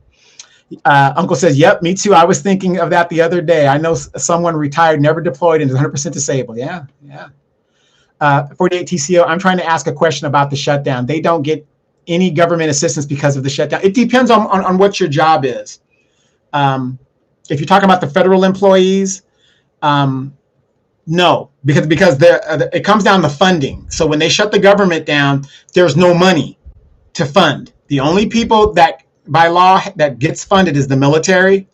Uncle says, yep, me too. I was thinking of that the other day. I know someone retired, never deployed, and is 100% disabled. Yeah. 48 TCO, I'm trying to ask a question about the shutdown. They don't get any government assistance because of the shutdown. It depends on what your job is. If you're talking about the federal employees, no, because it comes down to funding. So when they shut the government down, there's no money to fund. The only people that by law that gets funded is the military,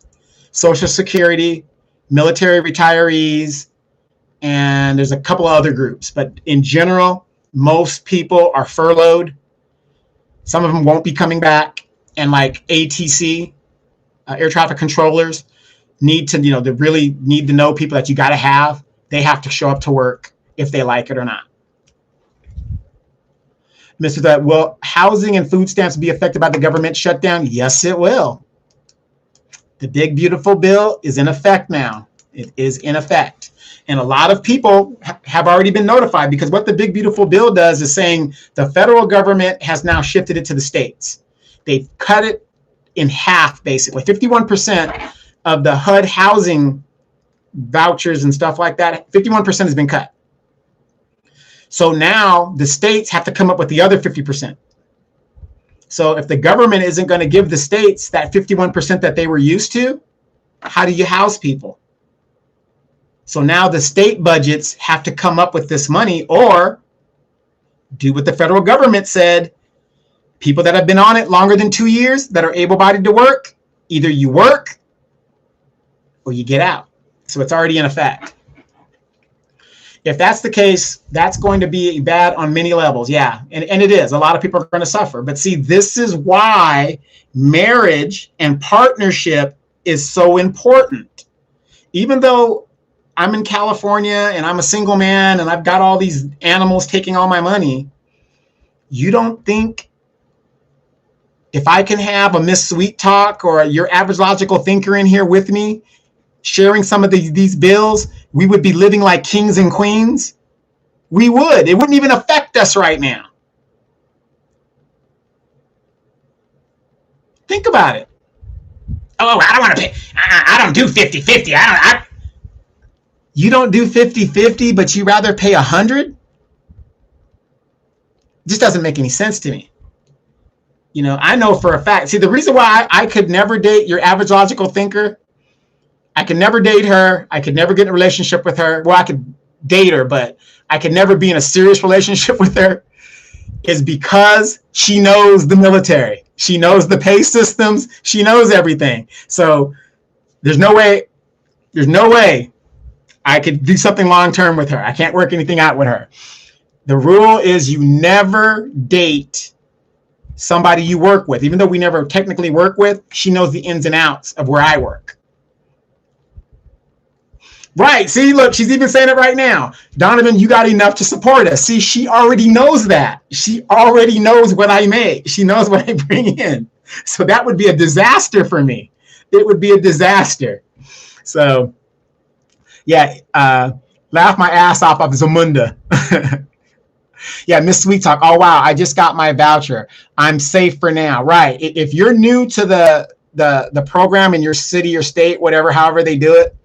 Social Security, military retirees, and there's a couple of other groups. But in general, most people are furloughed. Some of them won't be coming back. And like ATC, air traffic controllers, need to, they really need to know people that you got to have. They have to show up to work if they like it or not. Mr. Will housing and food stamps be affected by the government shutdown? Yes, it will. The big, beautiful bill is in effect now. It is in effect. And a lot of people have already been notified, because what the big, beautiful bill does is saying the federal government has now shifted it to the states. They've cut it in half, basically. 51% of the HUD housing vouchers and stuff like that, 51% has been cut. So now the states have to come up with the other 50%. So if the government isn't going to give the states that 51% that they were used to, how do you house people? So now the state budgets have to come up with this money, or do what the federal government said. People that have been on it longer than 2 years that are able-bodied to work, either you work or you get out. So it's already in effect. If that's the case, that's going to be bad on many levels. Yeah, and it is. A lot of people are going to suffer. But see, this is why marriage and partnership is so important. Even though I'm in California and I'm a single man and I've got all these animals taking all my money, you don't think if I can have a Miss Sweet Talk or your average logical thinker in here with me, sharing some of these bills, we would be living like kings and queens? We would. It wouldn't even affect us right now. Think about it. Oh, I don't want to pay. I don't do 50-50. You don't do 50-50, but you rather pay 100? Just doesn't make any sense to me. I know for a fact. See, the reason why I could never date your average logical thinker, I could never date her. I could never get in a relationship with her. Well, I could date her, but I could never be in a serious relationship with her, is because she knows the military. She knows the pay systems. She knows everything. So there's no way I could do something long-term with her. I can't work anything out with her. The rule is you never date somebody you work with. Even though we never technically work with, she knows the ins and outs of where I work. Right. See, look, she's even saying it right now. Donovan, you got enough to support us. See, she already knows that. She already knows what I make. She knows what I bring in. So that would be a disaster for me. It would be a disaster. So, yeah, laugh my ass off of Zamunda. Yeah, Miss Sweet Talk. Oh wow, I just got my voucher. I'm safe for now. Right. If you're new to the program in your city or state, whatever, however they do it,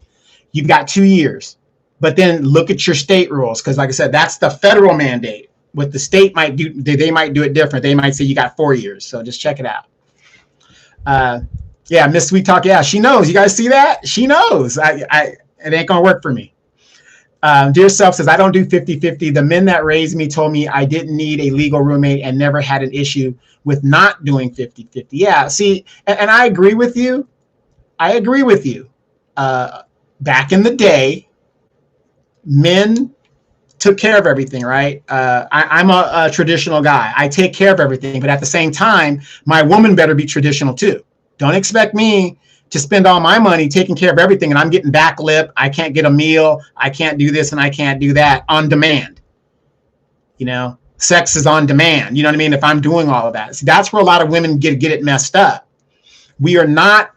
you've got 2 years. But then look at your state rules, because like I said, that's the federal mandate. What the state might do, they might do it different. They might say you got 4 years. So just check it out. Yeah, Miss Sweet Talk. Yeah, she knows. You guys see that? She knows. It ain't gonna work for me. Dear Self says, I don't do 50-50. The men that raised me told me I didn't need a legal roommate and never had an issue with not doing 50-50. Yeah, see, and I agree with you. I agree with you. Back in the day, men took care of everything, right? I'm a traditional guy. I take care of everything, but at the same time, my woman better be traditional too. Don't expect me to spend all my money taking care of everything and I'm getting back lip. I can't get a meal. I can't do this and I can't do that on demand. You know, sex is on demand. You know what I mean? If I'm doing all of that. See, that's where a lot of women get it messed up. We are not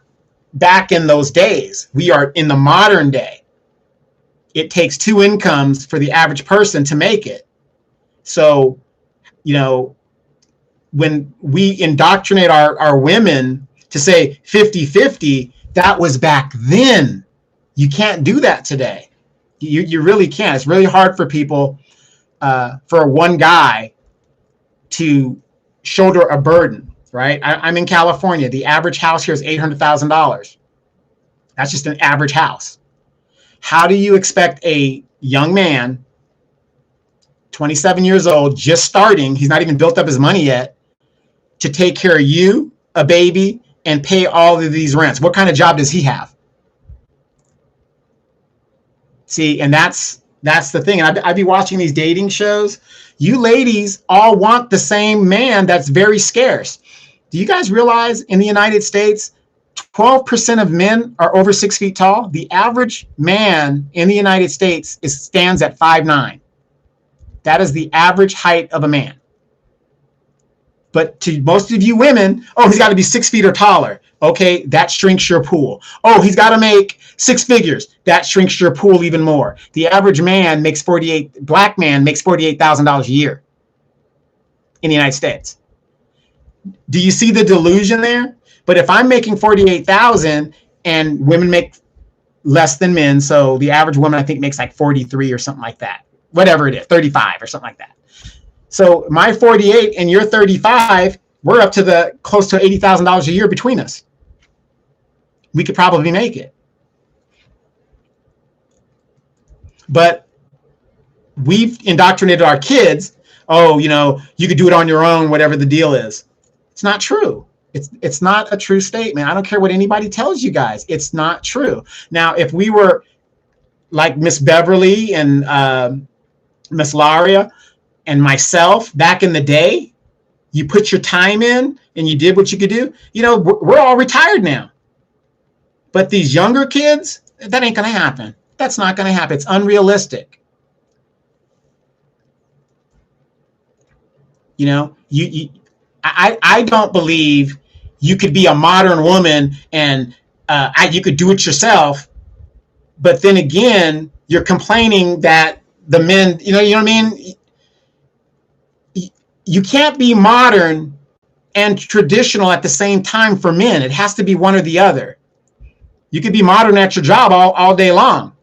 back in those days. We are in the modern day. It takes 2 incomes for the average person to make it. So, you know, when we indoctrinate our women to say 50-50, that was back then. You can't do that today. You really can't. It's really hard for people, for one guy to shoulder a burden, right? I'm in California. The average house here is $800,000. That's just an average house. How do you expect a young man, 27 years old, just starting, he's not even built up his money yet, to take care of you, a baby, and pay all of these rents? What kind of job does he have? See, and that's the thing. And I'd be watching these dating shows. You ladies all want the same man that's very scarce. Do you guys realize in the United States, 12% of men are over 6 feet tall? The average man in the United States stands at 5'9". That is the average height of a man. But to most of you women, oh, he's got to be 6 feet or taller. Okay, that shrinks your pool. Oh, he's got to make 6 figures. That shrinks your pool even more. The average man makes black man makes $48,000 a year in the United States. Do you see the delusion there? But if I'm making 48,000 and women make less than men, so the average woman I think makes like 43 or something like that, whatever it is, 35 or something like that. So my 48 and your 35, we're up to the close to $80,000 a year between us. We could probably make it. But we've indoctrinated our kids. Oh, you know, you could do it on your own, whatever the deal is. It's not true. It's not a true statement. I don't care what anybody tells you guys. It's not true. Now, if we were like Miss Beverly and Miss Laria and myself back in the day, you put your time in and you did what you could do. You know, we're all retired now. But these younger kids, that ain't going to happen. That's not going to happen. It's unrealistic. You know, I don't believe you could be a modern woman and you could do it yourself. But then again, you're complaining that the men, you know what I mean? You can't be modern and traditional at the same time for men. It has to be one or the other. You could be modern at your job all day long.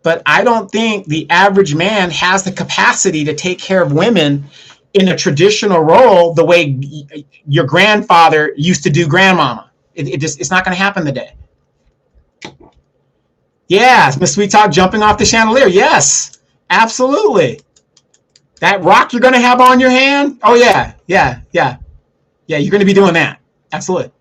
But I don't think the average man has the capacity to take care of women in a traditional role the way your grandfather used to do grandmama. It's not going to happen today. Yes, Miss Sweet Talk jumping off the chandelier. Yes, absolutely. That rock you're going to have on your hand? Oh, yeah. Yeah, you're going to be doing that. Absolutely.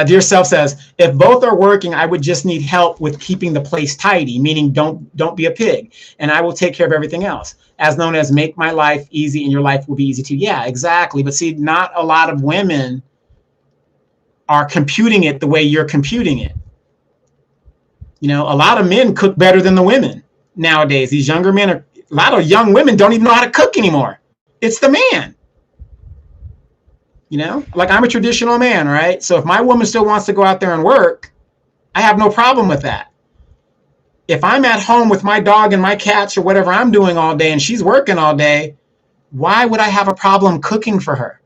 Dear Self says, if both are working, I would just need help with keeping the place tidy, meaning don't be a pig, and I will take care of everything else, as known as make my life easy and your life will be easy too. Yeah, exactly. But see, not a lot of women are computing it the way you're computing it. You know, a lot of men cook better than the women nowadays. These younger men a lot of young women don't even know how to cook anymore. It's the man. You know, like I'm a traditional man, right? So if my woman still wants to go out there and work, I have no problem with that. if I'm at home with my dog and my cats or whatever I'm doing all day and she's working all day, why would I have a problem cooking for her?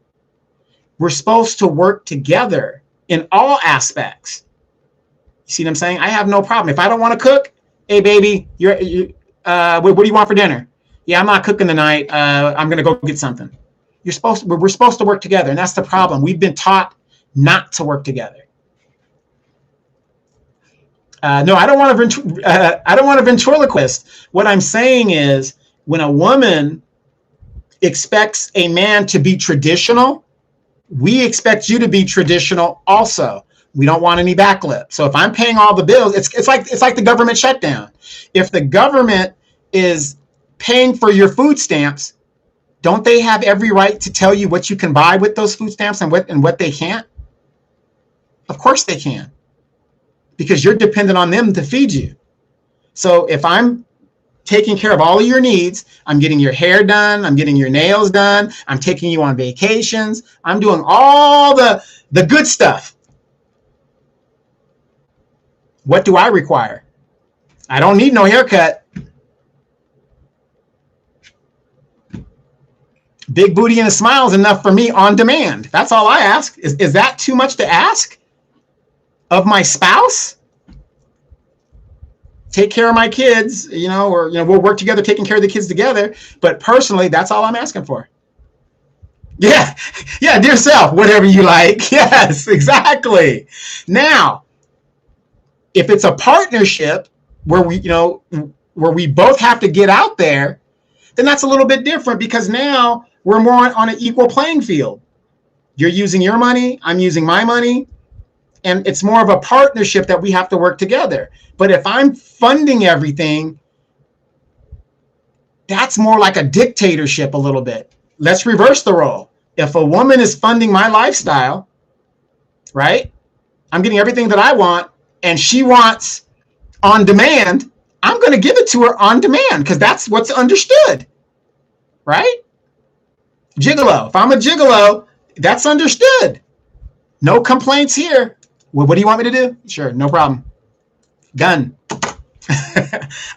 We're supposed to work together in all aspects. You see what I'm saying? I have no problem. If I don't want to cook, hey, baby, what do you want for dinner? Yeah, I'm not cooking tonight. I'm going to go get something. We're supposed to work together, and that's the problem. We've been taught not to work together. No, I don't want to ventriloquist. What I'm saying is, when a woman expects a man to be traditional, we expect you to be traditional also. We don't want any backlip. So if I'm paying all the bills, it's like the government shutdown. If the government is paying for your food stamps, don't they have every right to tell you what you can buy with those food stamps and what they can't? Of course they can, because you're dependent on them to feed you. So if I'm taking care of all of your needs, I'm getting your hair done, I'm getting your nails done, I'm taking you on vacations, I'm doing all the good stuff. What do I require? I don't need no haircut. Big booty and a smile is enough for me on demand. That's all I ask. Is that too much to ask of my spouse? Take care of my kids, or we'll work together, taking care of the kids together. But personally, that's all I'm asking for. Yeah, dear self, whatever you like. Yes, exactly. Now, if it's a partnership where we both have to get out there, then that's a little bit different, because now we're more on an equal playing field. You're using your money, I'm using my money, and it's more of a partnership that we have to work together. But if I'm funding everything, that's more like a dictatorship a little bit. Let's reverse the role. If a woman is funding my lifestyle, right? I'm getting everything that I want, and she wants on demand, I'm going to give it to her on demand, because that's what's understood, right? Gigolo. If I'm a gigolo, that's understood. No complaints here. Well, what do you want me to do? Sure, no problem. Done.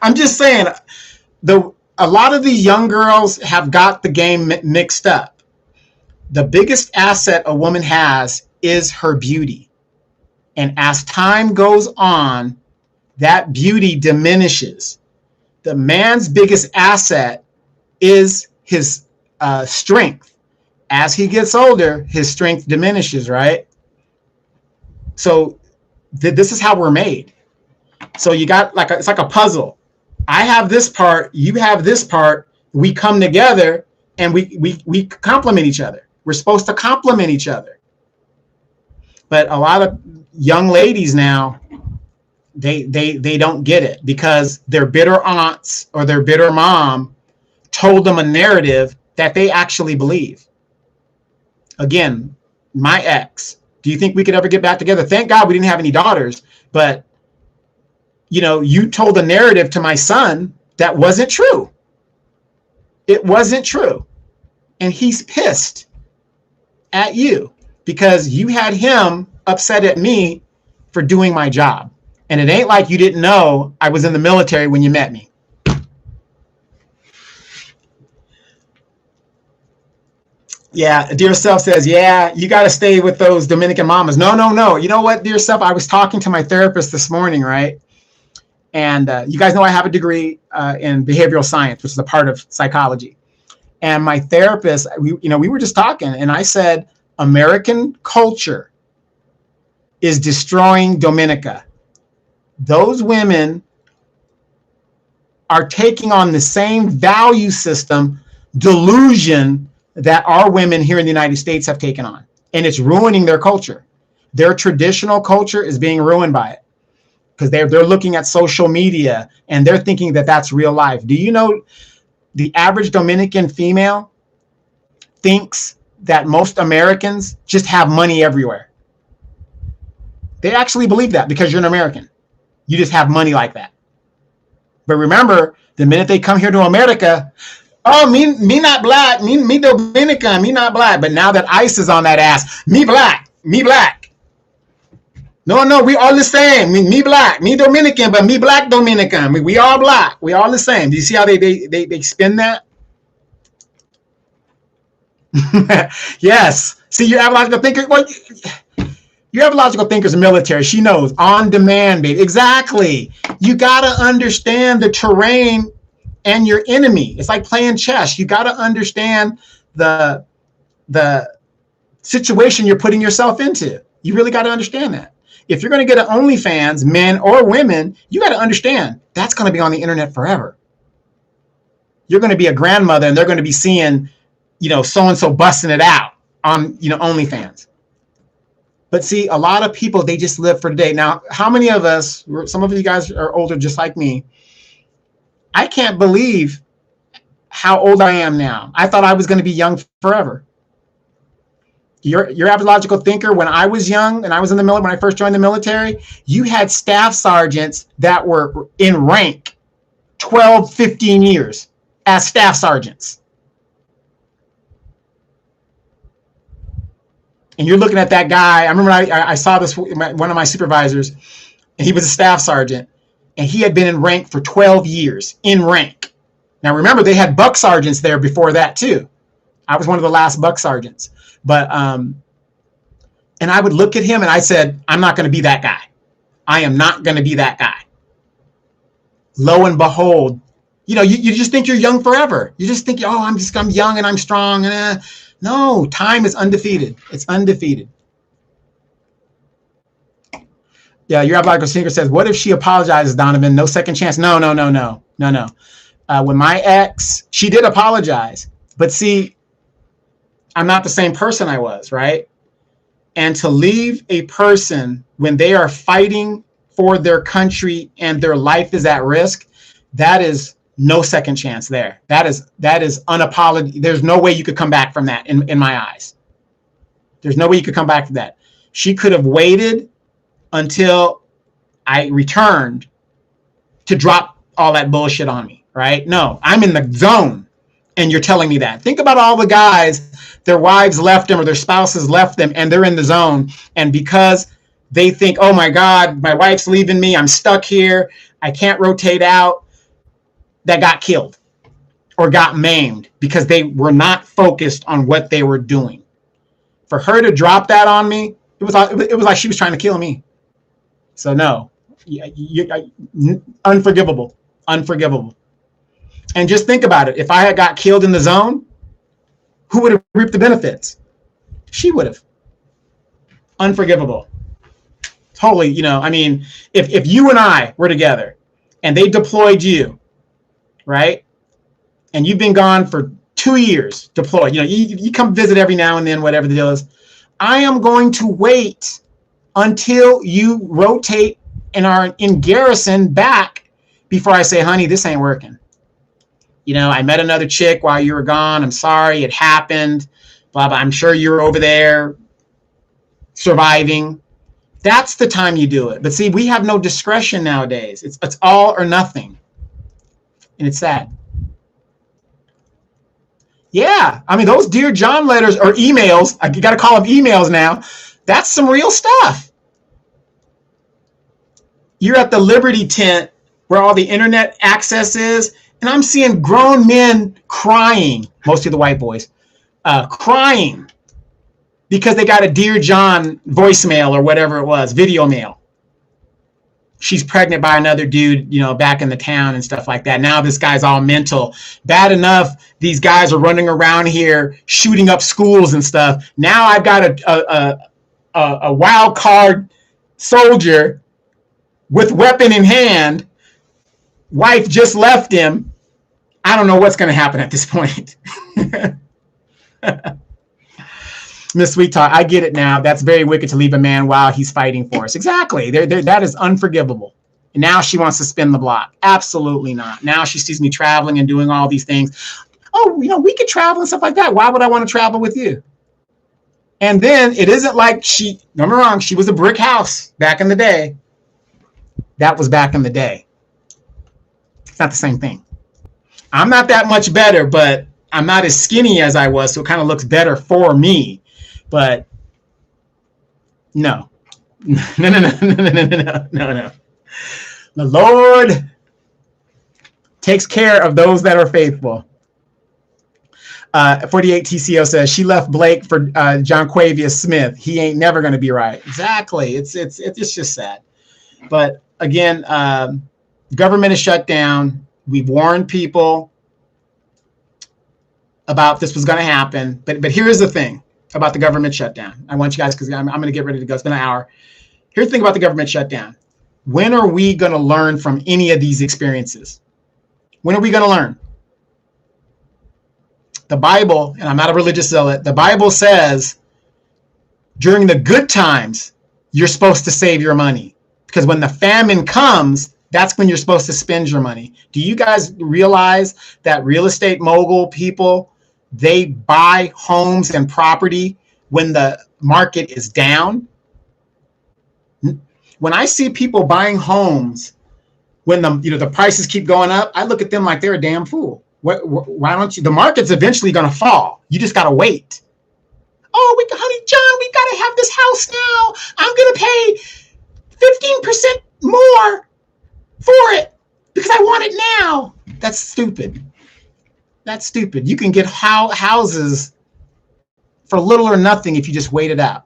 I'm just saying, a lot of the young girls have got the game mixed up. The biggest asset a woman has is her beauty. And as time goes on, that beauty diminishes. The man's biggest asset is his strength. As he gets older, his strength diminishes, right? So this is how we're made. So you got it's like a puzzle. I have this part, you have this part. We come together and we complement each other. We're supposed to complement each other. But a lot of young ladies now, they don't get it, because their bitter aunts or their bitter mom told them a narrative that they actually believe. Again, my ex, do you think we could ever get back together? Thank God we didn't have any daughters, but you told a narrative to my son that wasn't true. It wasn't true. And he's pissed at you because you had him upset at me for doing my job. And it ain't like you didn't know I was in the military when you met me. Yeah, dear self says, yeah, you got to stay with those Dominican mamas. No. You know what, dear self? I was talking to my therapist this morning, right? And you guys know I have a degree in behavioral science, which is a part of psychology. And my therapist, we were just talking, and I said, American culture is destroying Dominica. Those women are taking on the same value system delusion that our women here in the United States have taken on. And it's ruining their culture. Their traditional culture is being ruined by it, because they're looking at social media and they're thinking that that's real life. Do you know the average Dominican female thinks that most Americans just have money everywhere? They actually believe that because you're an American. You just have money like that. But remember, the minute they come here to America, oh, me not black, me Dominican, me not black. But now that ICE is on that ass, me black. No, we all the same. Me black, me Dominican, but me black Dominican. We all black. We all the same. Do you see how they spin that? Yes. See, your logical thinker. Well, you have logical thinkers in the military. She knows. On demand, baby. Exactly. You got to understand the terrain and your enemy. It's like playing chess. You got to understand the situation you're putting yourself into. You really got to understand that. If you're going to get an OnlyFans, men or women, you got to understand that's going to be on the internet forever. You're going to be a grandmother and they're going to be seeing, so-and-so busting it out on, OnlyFans. But see, a lot of people, they just live for today. Now, how many of us, some of you guys are older just like me. I can't believe how old I am now. I thought I was going to be young forever. Your average logical thinker, when I was young and I was in the military, when I first joined the military, you had staff sergeants that were in rank 12, 15 years as staff sergeants. And you're looking at that guy. I remember I saw this, one of my supervisors, and he was a staff sergeant, and he had been in rank for 12 years, in rank. Now, remember, they had buck sergeants there before that, too. I was one of the last buck sergeants. But, and I would look at him, and I said, I'm not going to be that guy. I am not going to be that guy. Lo and behold, you just think you're young forever. You just think, I'm young and I'm strong. And no, time is undefeated. It's undefeated. Yeah, your logical thinker says, what if she apologizes, Donovan? No second chance. No. When my ex, she did apologize. But see, I'm not the same person I was, right? And to leave a person when they are fighting for their country and their life is at risk, that is no second chance there. That is unapologetic. There's no way you could come back from that in my eyes. There's no way you could come back from that. She could have waited until I returned to drop all that bullshit on me, right? No, I'm in the zone and you're telling me that. Think about all the guys, their wives left them or their spouses left them and they're in the zone. And because they think, oh my God, my wife's leaving me, I'm stuck here, I can't rotate out, that got killed or got maimed because they were not focused on what they were doing. For her to drop that on me, it was like she was trying to kill me. So no, unforgivable. And just think about it. If I had got killed in the zone, who would have reaped the benefits? She would have. Unforgivable. Totally, if you and I were together and they deployed you, right? And you've been gone for 2 years deployed. You come visit every now and then, whatever the deal is. I am going to wait until you rotate and are in garrison back before I say, honey, this ain't working. I met another chick while you were gone. I'm sorry, it happened. Blah, blah. I'm sure you're over there surviving. That's the time you do it. But see, we have no discretion nowadays. It's all or nothing. And it's sad. Yeah. Those Dear John letters or emails, I got to call them emails now. That's some real stuff. You're at the Liberty tent where all the internet access is, and I'm seeing grown men crying, mostly the white boys, crying because they got a Dear John voicemail or whatever it was, video mail. She's pregnant by another dude, back in the town and stuff like that. Now this guy's all mental. Bad enough, these guys are running around here shooting up schools and stuff. Now I've got a wild card soldier with weapon in hand. Wife just left him. I don't know what's going to happen at this point. Miss Sweet Talk, I get it now. That's very wicked to leave a man while he's fighting for us. Exactly. That is unforgivable. And now she wants to spin the block. Absolutely not. Now she sees me traveling and doing all these things. Oh, we could travel and stuff like that. Why would I want to travel with you? And then it isn't like don't get me wrong, she was a brick house back in the day. That was back in the day. It's not the same thing. I'm not that much better, but I'm not as skinny as I was, so it kind of looks better for me. But no, No, no, no, no, no, no, no, no, no. The Lord takes care of those that are faithful. 48 TCO says she left Blake for John Quavius Smith. He ain't never going to be right. Exactly. It's just sad. But again, government is shut down. We've warned people about this was going to happen. But here's the thing about the government shutdown. I want you guys, because I'm going to get ready to go. It's been an hour. Here's the thing about the government shutdown. When are we going to learn from any of these experiences? When are we going to learn? The Bible, and I'm not a religious zealot, the Bible says during the good times, you're supposed to save your money. Because when the famine comes, that's when you're supposed to spend your money. Do you guys realize that real estate mogul people, they buy homes and property when the market is down? When I see people buying homes when the prices keep going up, I look at them like they're a damn fool. Why don't you? The market's eventually going to fall. You just got to wait. Oh, honey, John, we got to have this house now. I'm going to pay 15% more for it because I want it now. That's stupid. That's stupid. You can get houses for little or nothing if you just wait it out.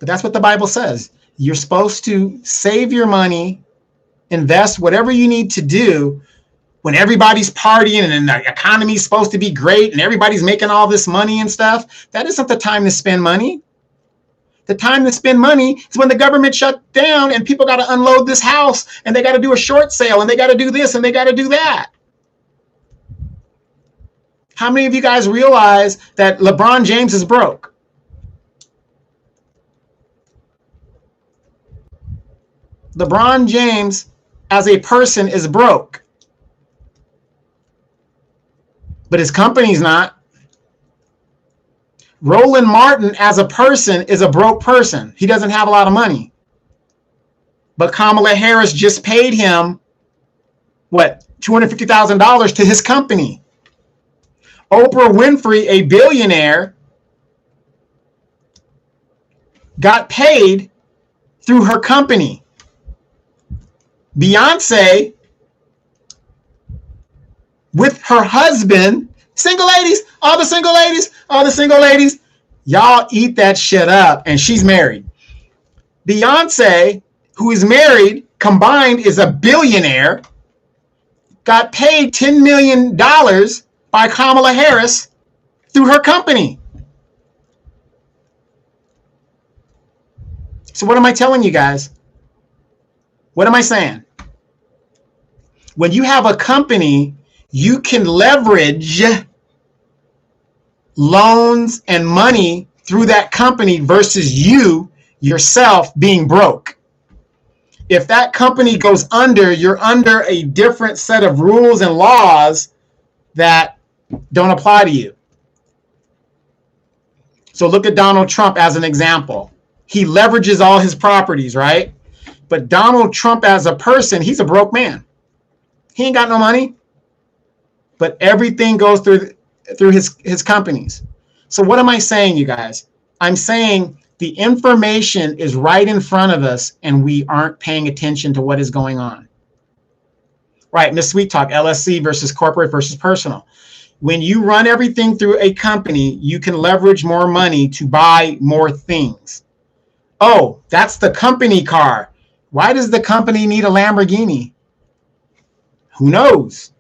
But that's what the Bible says. You're supposed to save your money, invest whatever you need to do when everybody's partying and the economy's supposed to be great and everybody's making all this money and stuff. That isn't the time to spend money. The time to spend money is when the government shut down and people got to unload this house and they got to do a short sale and they got to do this and they got to do that. How many of you guys realize that LeBron James is broke? LeBron James as a person is broke, but his company's not. Roland Martin as a person is a broke person. He doesn't have a lot of money. But Kamala Harris just paid him, $250,000 to his company. Oprah Winfrey, a billionaire, got paid through her company. Beyonce, with her husband, single ladies, all the single ladies, y'all eat that shit up, and she's married. Beyonce, who is married, combined is a billionaire, got paid $10 million by Kamala Harris through her company. So what am I telling you guys? What am I saying? When you have a company, you can leverage loans and money through that company versus you yourself being broke. If that company goes under, you're under a different set of rules and laws that don't apply to you. So look at Donald Trump as an example. He leverages all his properties, right? But Donald Trump as a person, he's a broke man. He ain't got no money. But everything goes through his companies. So what am I saying, you guys? I'm saying the information is right in front of us and we aren't paying attention to what is going on. Right, Miss Sweet Talk, LSC versus corporate versus personal. When you run everything through a company, you can leverage more money to buy more things. Oh, that's the company car. Why does the company need a Lamborghini? Who knows?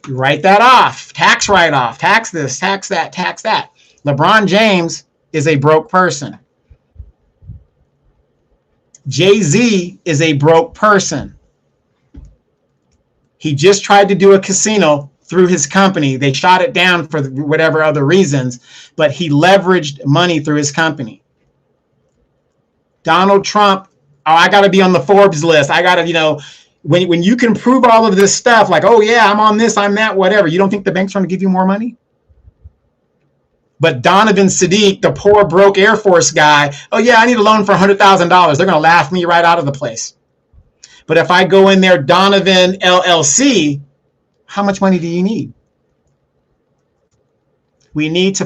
You write that off. Tax write-off. Tax this, tax that, tax that. LeBron James is a broke person. Jay-Z is a broke person. He just tried to do a casino through his company. They shot it down for whatever other reasons, but he leveraged money through his company. Donald Trump, I got to be on the Forbes list. I got to, when you can prove all of this stuff, like, oh yeah, I'm on this, I'm that, whatever, you don't think the bank's trying to give you more money? But Donovan Saadiq, the poor broke Air Force guy, oh yeah, I need a loan for $100,000. They're going to laugh me right out of the place. But if I go in there, Donovan LLC, how much money do you need? We need to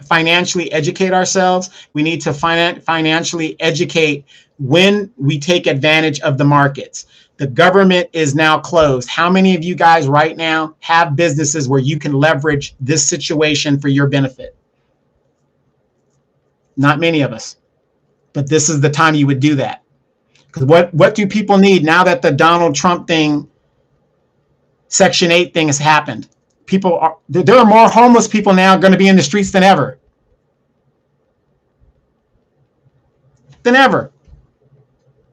financially educate ourselves. We need to financially educate when we take advantage of the markets. The government is now closed. How many of you guys right now have businesses where you can leverage this situation for your benefit? Not many of us. But this is the time you would do that. Because what do people need now that the Donald Trump thing, Section 8 thing has happened? There are more homeless people now going to be in the streets than ever.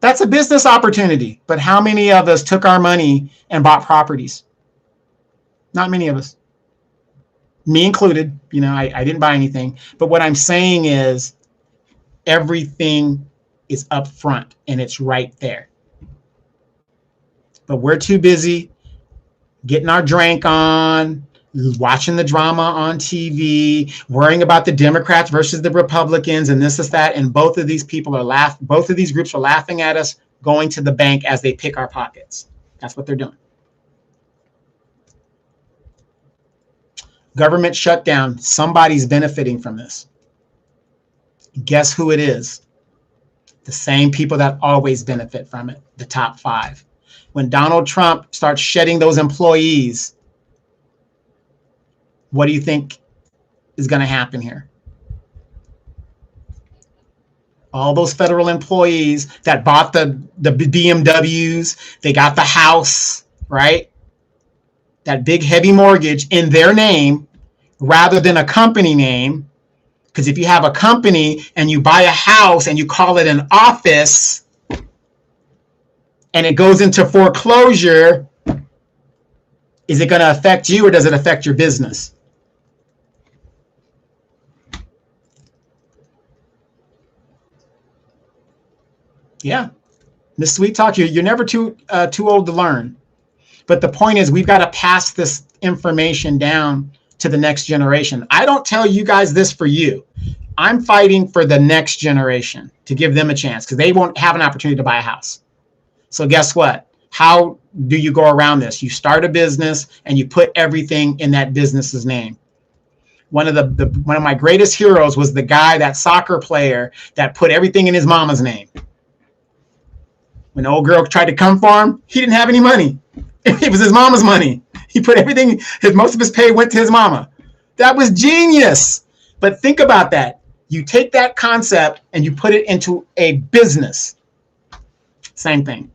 That's a business opportunity. But how many of us took our money and bought properties? Not many of us. Me included. You know, I didn't buy anything. But what I'm saying is everything is up front and it's right there. But we're too busy getting our drink on, watching the drama on TV, worrying about the Democrats versus the Republicans and this is that. And both of these groups are laughing at us going to the bank as they pick our pockets. That's what they're doing. Government shutdown. Somebody's benefiting from this. Guess who it is? The same people that always benefit from it, the top 5. When Donald Trump starts shedding those employees, what do you think is going to happen here? All those federal employees that bought the BMWs, they got the house, right? That big heavy mortgage in their name rather than a company name. Because if you have a company and you buy a house and you call it an office and it goes into foreclosure, is it going to affect you or does it affect your business? Yeah. Miss Sweet Talk, you're never too old to learn. But the point is, we've got to pass this information down to the next generation. I don't tell you guys this for you. I'm fighting for the next generation to give them a chance because they won't have an opportunity to buy a house. So guess what? How do you go around this? You start a business and you put everything in that business's name. One of my greatest heroes was the guy, that soccer player that put everything in his mama's name. When the old girl tried to come for him, he didn't have any money. It was his mama's money. He put everything, most of his pay went to his mama. That was genius. But think about that. You take that concept and you put it into a business. Same thing.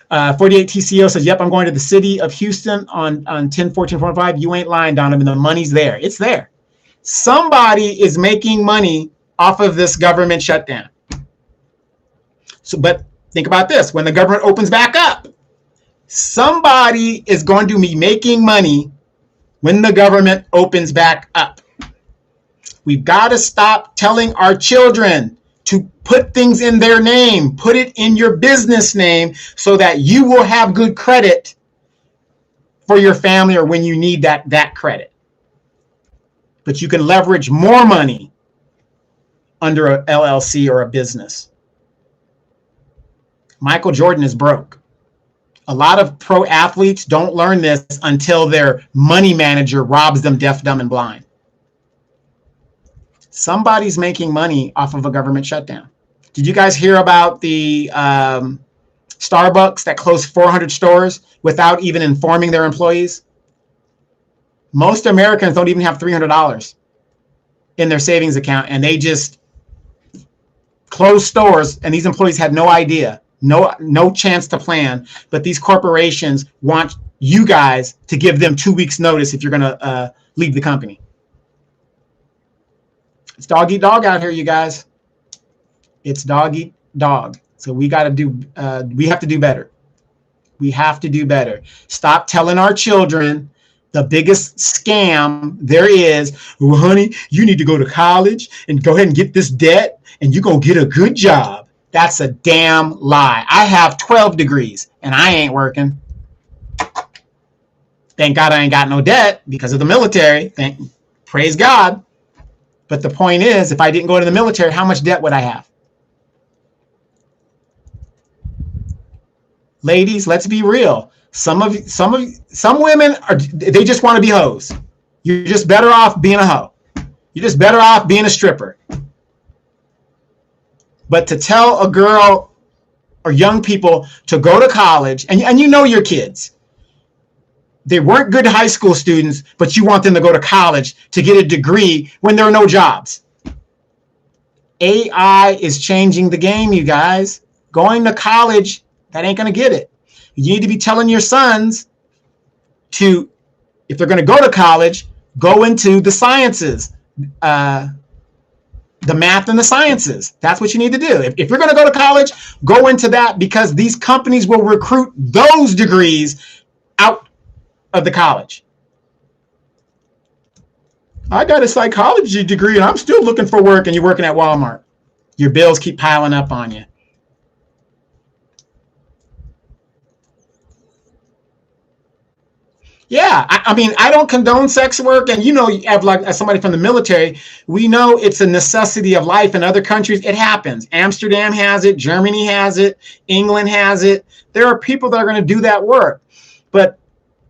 48 TCO says, yep, I'm going to the city of Houston on 10/14/45. You ain't lying, Donovan. The money's there. It's there. Somebody is making money off of this government shutdown. So, but think about this. When the government opens back up, somebody is going to be making money when the government opens back up. We've got to stop telling our children to put things in their name, put it in your business name so that you will have good credit for your family or when you need that credit. But you can leverage more money under a LLC or a business. Michael Jordan is broke. A lot of pro athletes don't learn this until their money manager robs them deaf, dumb, and blind. Somebody's making money off of a government shutdown. Did you guys hear about the Starbucks that closed 400 stores without even informing their employees? Most Americans don't even have $300 in their savings account, and they just closed stores, and these employees had no idea. No chance to plan, but these corporations want you guys to give them 2 weeks notice if you're going to leave the company. It's dog eat dog out here, you guys. It's dog eat dog. So we have to do better. We have to do better. Stop telling our children the biggest scam there is. Well, honey, you need to go to college and go ahead and get this debt and you're going to get a good job. That's a damn lie. I have 12 degrees and I ain't working. Thank God I ain't got no debt because of the military. Praise God. But the point is, if I didn't go into the military, how much debt would I have? Ladies, let's be real. Some women they just want to be hoes. You're just better off being a hoe. You're just better off being a stripper. But to tell a girl or young people to go to college, and you know your kids, they weren't good high school students, but you want them to go to college to get a degree when there are no jobs. AI is changing the game, you guys. Going to college, that ain't going to get it. You need to be telling your sons to, if they're going to go to college, go into the sciences, the math and the sciences. That's what you need to do. If you're going to go to college, go into that, because these companies will recruit those degrees out of the college. I got a psychology degree and I'm still looking for work, and you're working at Walmart. Your bills keep piling up on you. Yeah, I mean, I don't condone sex work, and you know, you have, like, as somebody from the military, we know it's a necessity of life. In other countries, it happens. Amsterdam has it, Germany has it, England has it. There are people that are going to do that work. But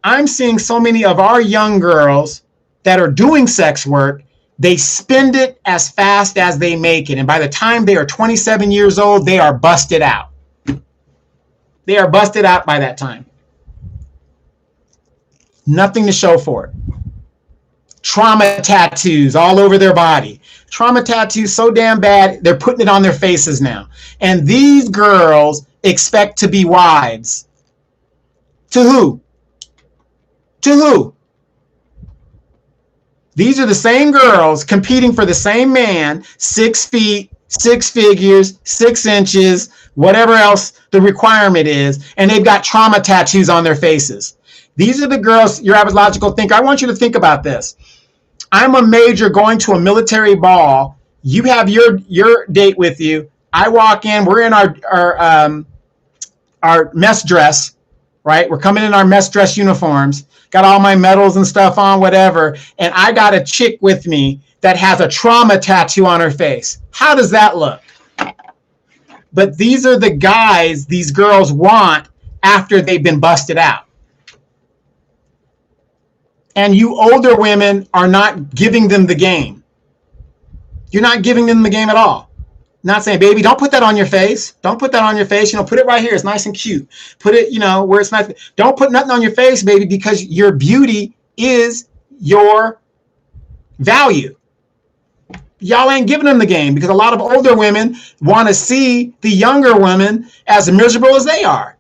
I'm seeing so many of our young girls that are doing sex work, they spend it as fast as they make it. And by the time they are 27 years old, they are busted out. They are busted out by that time. Nothing to show for it. Trauma tattoos all over their body. Trauma tattoos so damn bad, they're putting it on their faces now. And these girls expect to be wives. To who? To who? These are the same girls competing for the same man, 6 feet, 6 figures, 6 inches, whatever else the requirement is, and they've got trauma tattoos on their faces. These are the girls, your average logical thinker. I want you to think about this. I'm a major going to a military ball. You have your date with you. I walk in. We're in our mess dress, right? We're coming in our mess dress uniforms. Got all my medals and stuff on, whatever. And I got a chick with me that has a trauma tattoo on her face. How does that look? But these are the guys these girls want after they've been busted out. And you older women are not giving them the game. You're not giving them the game at all. Not saying, baby, don't put that on your face. Don't put that on your face. You know, put it right here. It's nice and cute. Put it, you know, where it's nice. Don't put nothing on your face, baby, because your beauty is your value. Y'all ain't giving them the game, because a lot of older women want to see the younger women as miserable as they are.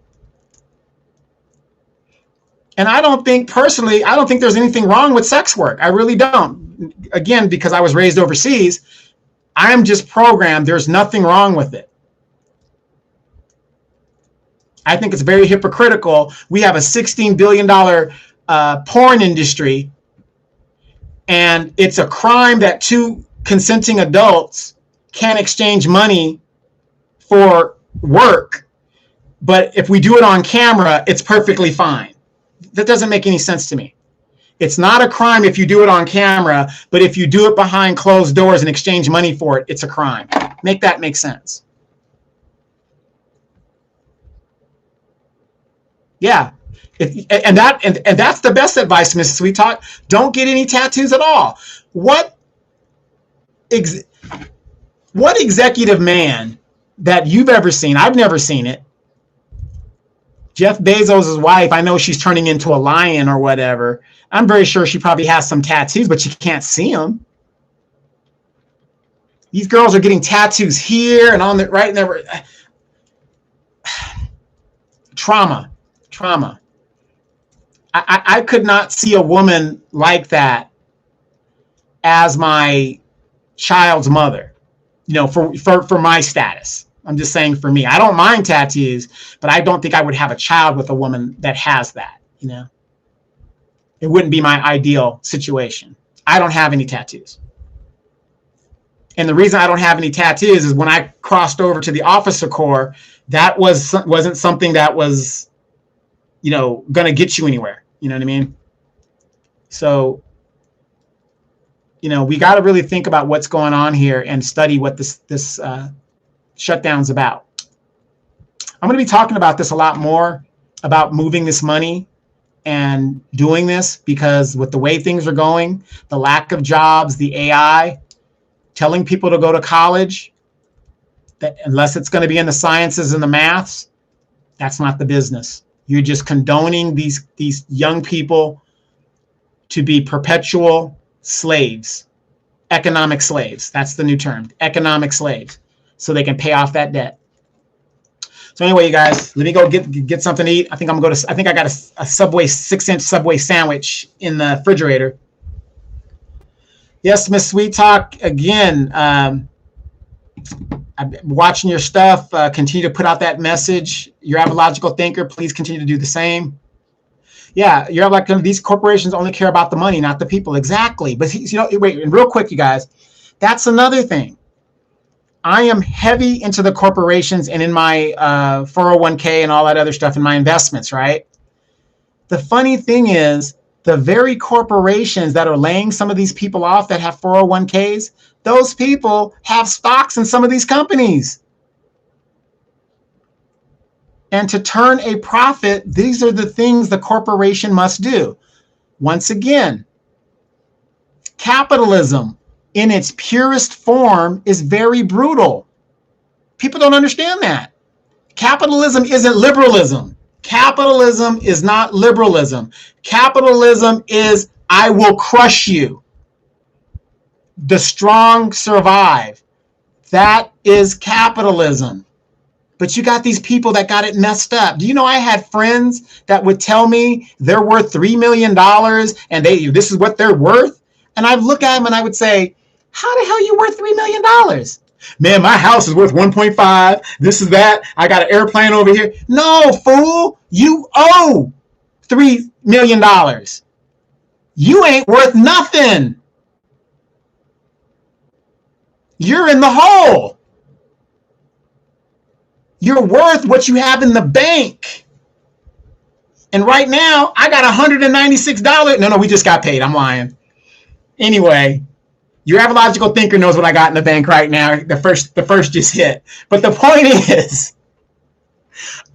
And I don't think, personally, I don't think there's anything wrong with sex work. I really don't. Again, because I was raised overseas, I am just programmed. There's nothing wrong with it. I think it's very hypocritical. We have a $16 billion porn industry, and it's a crime that 2 consenting adults can't exchange money for work. But if we do it on camera, it's perfectly fine. That doesn't make any sense to me. It's not a crime if you do it on camera, but if you do it behind closed doors and exchange money for it, it's a crime. Make that make sense. Yeah. And that's the best advice, Mrs. Sweet Talk. Don't get any tattoos at all. What executive man that you've ever seen, I've never seen it, Jeff Bezos' wife, I know she's turning into a lion or whatever. I'm very sure she probably has some tattoos, but you can't see them. These girls are getting tattoos here and on the right and there. Trauma. I could not see a woman like that as my child's mother, you know, for my status. I'm just saying, for me, I don't mind tattoos, but I don't think I would have a child with a woman that has that, you know. It wouldn't be my ideal situation. I don't have any tattoos. And the reason I don't have any tattoos is when I crossed over to the officer corps, that wasn't something that was, you know, going to get you anywhere. You know what I mean? So, you know, we got to really think about what's going on here and study what this shutdown's about. I'm going to be talking about this a lot more, about moving this money and doing this, because with the way things are going, the lack of jobs, the AI, telling people to go to college, that unless it's going to be in the sciences and the maths, that's not the business. You're just condoning these young people to be perpetual slaves, economic slaves. That's the new term, economic slaves, so they can pay off that debt. So anyway, you guys, let me go get something to eat. I think I got a Subway 6-inch Subway sandwich in the refrigerator. Yes, Miss Sweet Talk, again, I'm watching your stuff. Continue to put out that message. You're a logical thinker. Please continue to do the same. Yeah, you're like, these corporations only care about the money, not the people. Exactly. But wait, and real quick, you guys, that's another thing. I am heavy into the corporations and in my 401k and all that other stuff in my investments, right? The funny thing is, the very corporations that are laying some of these people off that have 401ks, those people have stocks in some of these companies. And to turn a profit, these are the things the corporation must do. Once again, capitalism in its purest form is very brutal. People don't understand that. Capitalism isn't liberalism. Capitalism is not liberalism. Capitalism is, I will crush you. The strong survive. That is capitalism. But you got these people that got it messed up. Do you know I had friends that would tell me they're worth $3 million and this is what they're worth? And I'd look at them and I would say, how the hell are you worth $3 million? Man, my house is worth 1.5. This is that. I got an airplane over here. No, fool. You owe $3 million. You ain't worth nothing. You're in the hole. You're worth what you have in the bank. And right now, I got $196. No, we just got paid. I'm lying. Anyway, your logical thinker knows what I got in the bank right now. The first just hit. But the point is,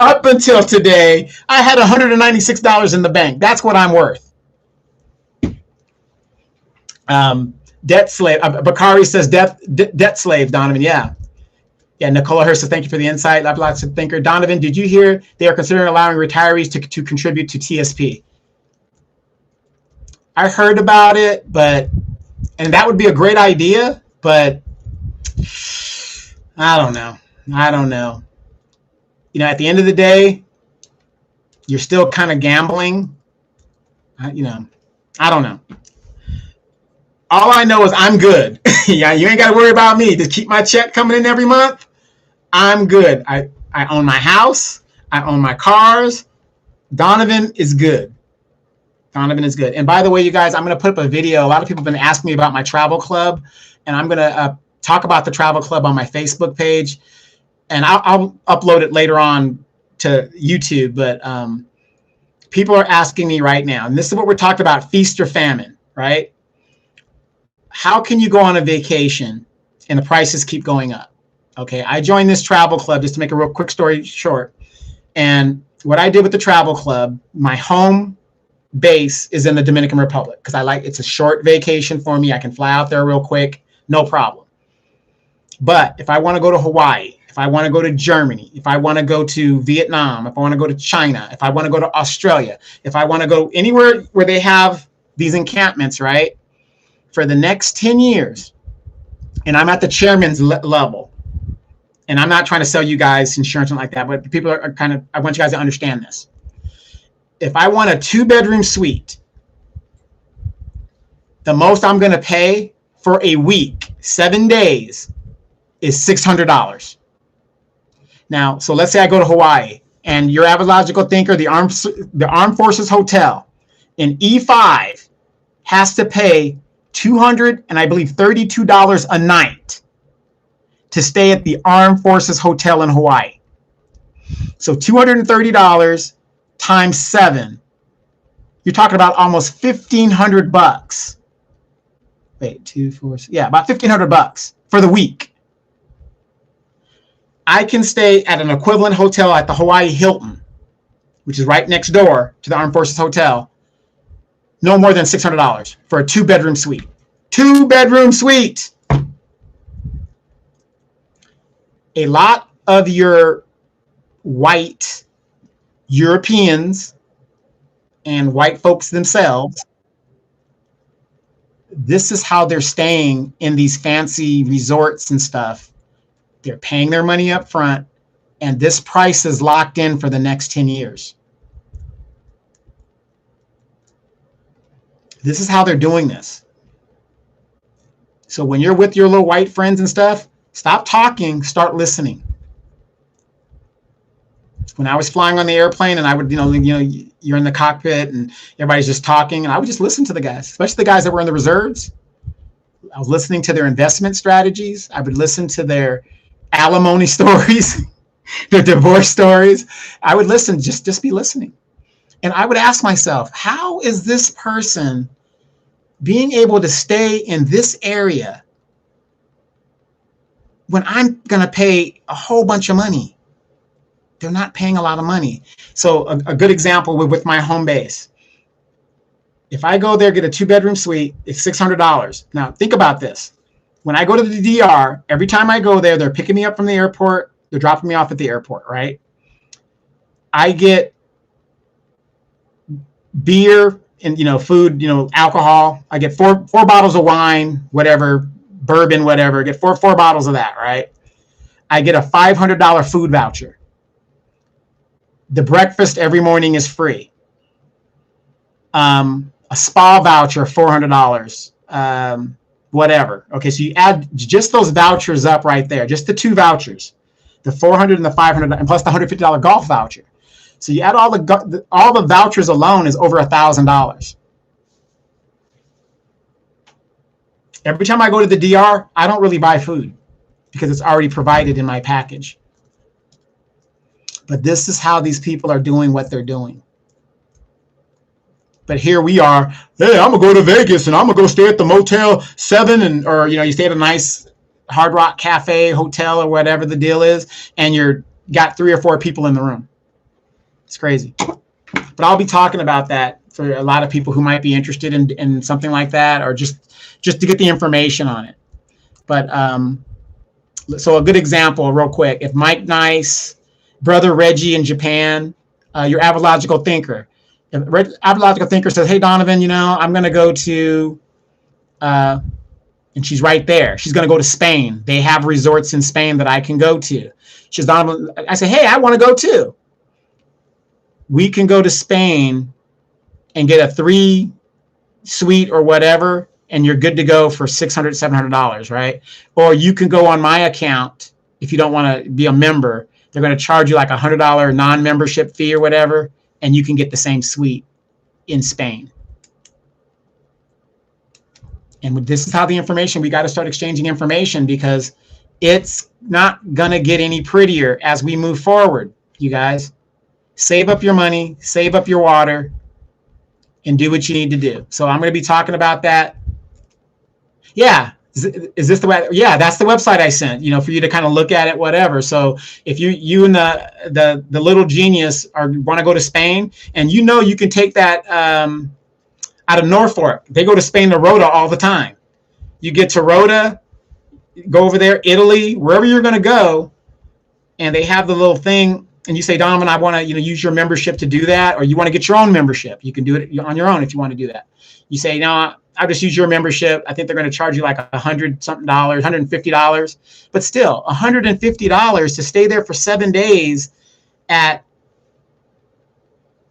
up until today, I had $196 in the bank. That's what I'm worth. Debt slave. Bakari says debt slave, Donovan. Yeah. Yeah, Nicola Hurst says, thank you for the insight. Logical thinker. Donovan, did you hear they are considering allowing retirees to contribute to TSP? I heard about it, and that would be a great idea, but I don't know. At the end of the day, you're still kind of gambling. I don't know. All I know is I'm good. Yeah, you ain't got to worry about me. Just keep my check coming in every month. I'm good. I own my house. I own my cars. Donovan is good. And by the way, you guys, I'm going to put up a video. A lot of people have been asking me about my travel club, and I'm going to talk about the travel club on my Facebook page, and I'll upload it later on to YouTube. But people are asking me right now, and this is what we're talking about, feast or famine, right? How can you go on a vacation and the prices keep going up? Okay, I joined this travel club, just to make a real quick story short. And what I did with the travel club, my home base is in the Dominican Republic because it's a short vacation for me. I can fly out there real quick, no problem. But if I want to go to Hawaii, if I want to go to Germany, if I want to go to Vietnam, if I want to go to China, if I want to go to Australia, if I want to go anywhere where they have these encampments, right? For the next 10 years, and I'm at the chairman's level, and I'm not trying to sell you guys insurance and like that, but people are I want you guys to understand this. If I want a 2-bedroom suite, the most I'm going to pay for a week, 7 days, is $600. Now, so let's say I go to Hawaii, and your average logical thinker, the Armed Forces Hotel in E5 has to pay $200 and I believe $32 a night to stay at the Armed Forces Hotel in Hawaii. So $230 times 7, you're talking about almost $1,500. Wait, 2, 4, yeah, about $1,500 for the week. I can stay at an equivalent hotel at the Hawaii Hilton which is right next door to the Armed Forces Hotel, no more than $600 for a 2-bedroom suite. 2-bedroom suite. A lot of your white Europeans and white folks themselves, this is how they're staying in these fancy resorts and stuff. They're paying their money up front, and this price is locked in for the next 10 years. This is how they're doing this. So when you're with your little white friends and stuff, stop talking, start listening. When I was flying on the airplane and I would, you're in the cockpit and everybody's just talking, and I would just listen to the guys, especially the guys that were in the reserves. I was listening to their investment strategies. I would listen to their alimony stories, their divorce stories. I would listen, just be listening. And I would ask myself, how is this person being able to stay in this area when I'm going to pay a whole bunch of money? They're not paying a lot of money. So a good example with my home base. If I go there, get a 2-bedroom suite, it's $600. Now think about this. When I go to the DR, every time I go there, they're picking me up from the airport. They're dropping me off at the airport, right? I get beer and, food, alcohol. I get four bottles of wine, whatever, bourbon, whatever. I get four bottles of that, right? I get a $500 food voucher. The breakfast every morning is free. A spa voucher, $400. Whatever. Okay, so you add just those vouchers up right there, just the 2 vouchers, the $400 and the $500, and plus the $150 golf voucher. So you add all the vouchers alone is over $1,000. Every time I go to the DR, I don't really buy food because it's already provided in my package. But this is how these people are doing what they're doing. But here we are, hey, I'm going to go to Vegas and I'm going to go stay at the Motel 7 or you stay at a nice Hard Rock Cafe, hotel, or whatever the deal is, and you're got 3 or 4 people in the room. It's crazy. But I'll be talking about that for a lot of people who might be interested in something like that, or just to get the information on it. But so a good example real quick, if Mike Nice, Brother Reggie in Japan, your astrological thinker. If astrological thinker says, hey, Donovan, I'm going to go to, and she's right there. She's going to go to Spain. They have resorts in Spain that I can go to. She says, Donovan, I say, hey, I want to go too. We can go to Spain and get a 3-suite or whatever, and you're good to go for $600, $700, right? Or you can go on my account if you don't want to be a member. They're going to charge you like $100 non-membership fee or whatever, and you can get the same suite in Spain. And this is how the information, we got to start exchanging information, because it's not going to get any prettier as we move forward, you guys. Save up your money, save up your water, and do what you need to do. So I'm going to be talking about that. Yeah. Is this the way? Yeah, that's the website I sent, for you to kind of look at it, whatever. So if you and the little genius want to go to Spain, and you can take that out of Norfolk. They go to Spain to Rota all the time. You get to Rota, go over there, Italy, wherever you're going to go, and they have the little thing, and you say, Donovan, I want to use your membership to do that, or you want to get your own membership. You can do it on your own if you want to do that. You say, no, I'll just use your membership. I think they're going to charge you like $100-something, $150, but still $150 to stay there for 7 days at,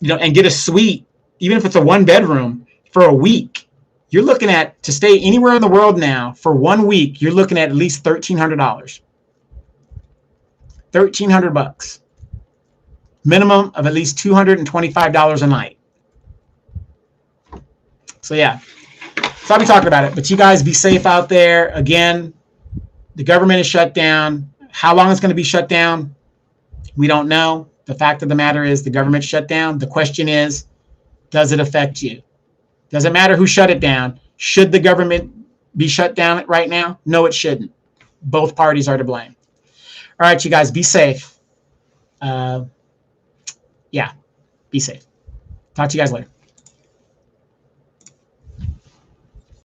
and get a suite, even if it's a 1-bedroom for a week. You're looking at, to stay anywhere in the world now for 1 week, you're looking at least $1,300. $1,300. Minimum of at least $225 a night. So yeah. So I'll be talking about it, but you guys be safe out there. Again, the government is shut down. How long it's going to be shut down, we don't know. The fact of the matter is the government shut down. The question is, does it affect you? Doesn't matter who shut it down. Should the government be shut down right now? No, it shouldn't. Both parties are to blame. All right, you guys, be safe. Yeah. Be safe. Talk to you guys later.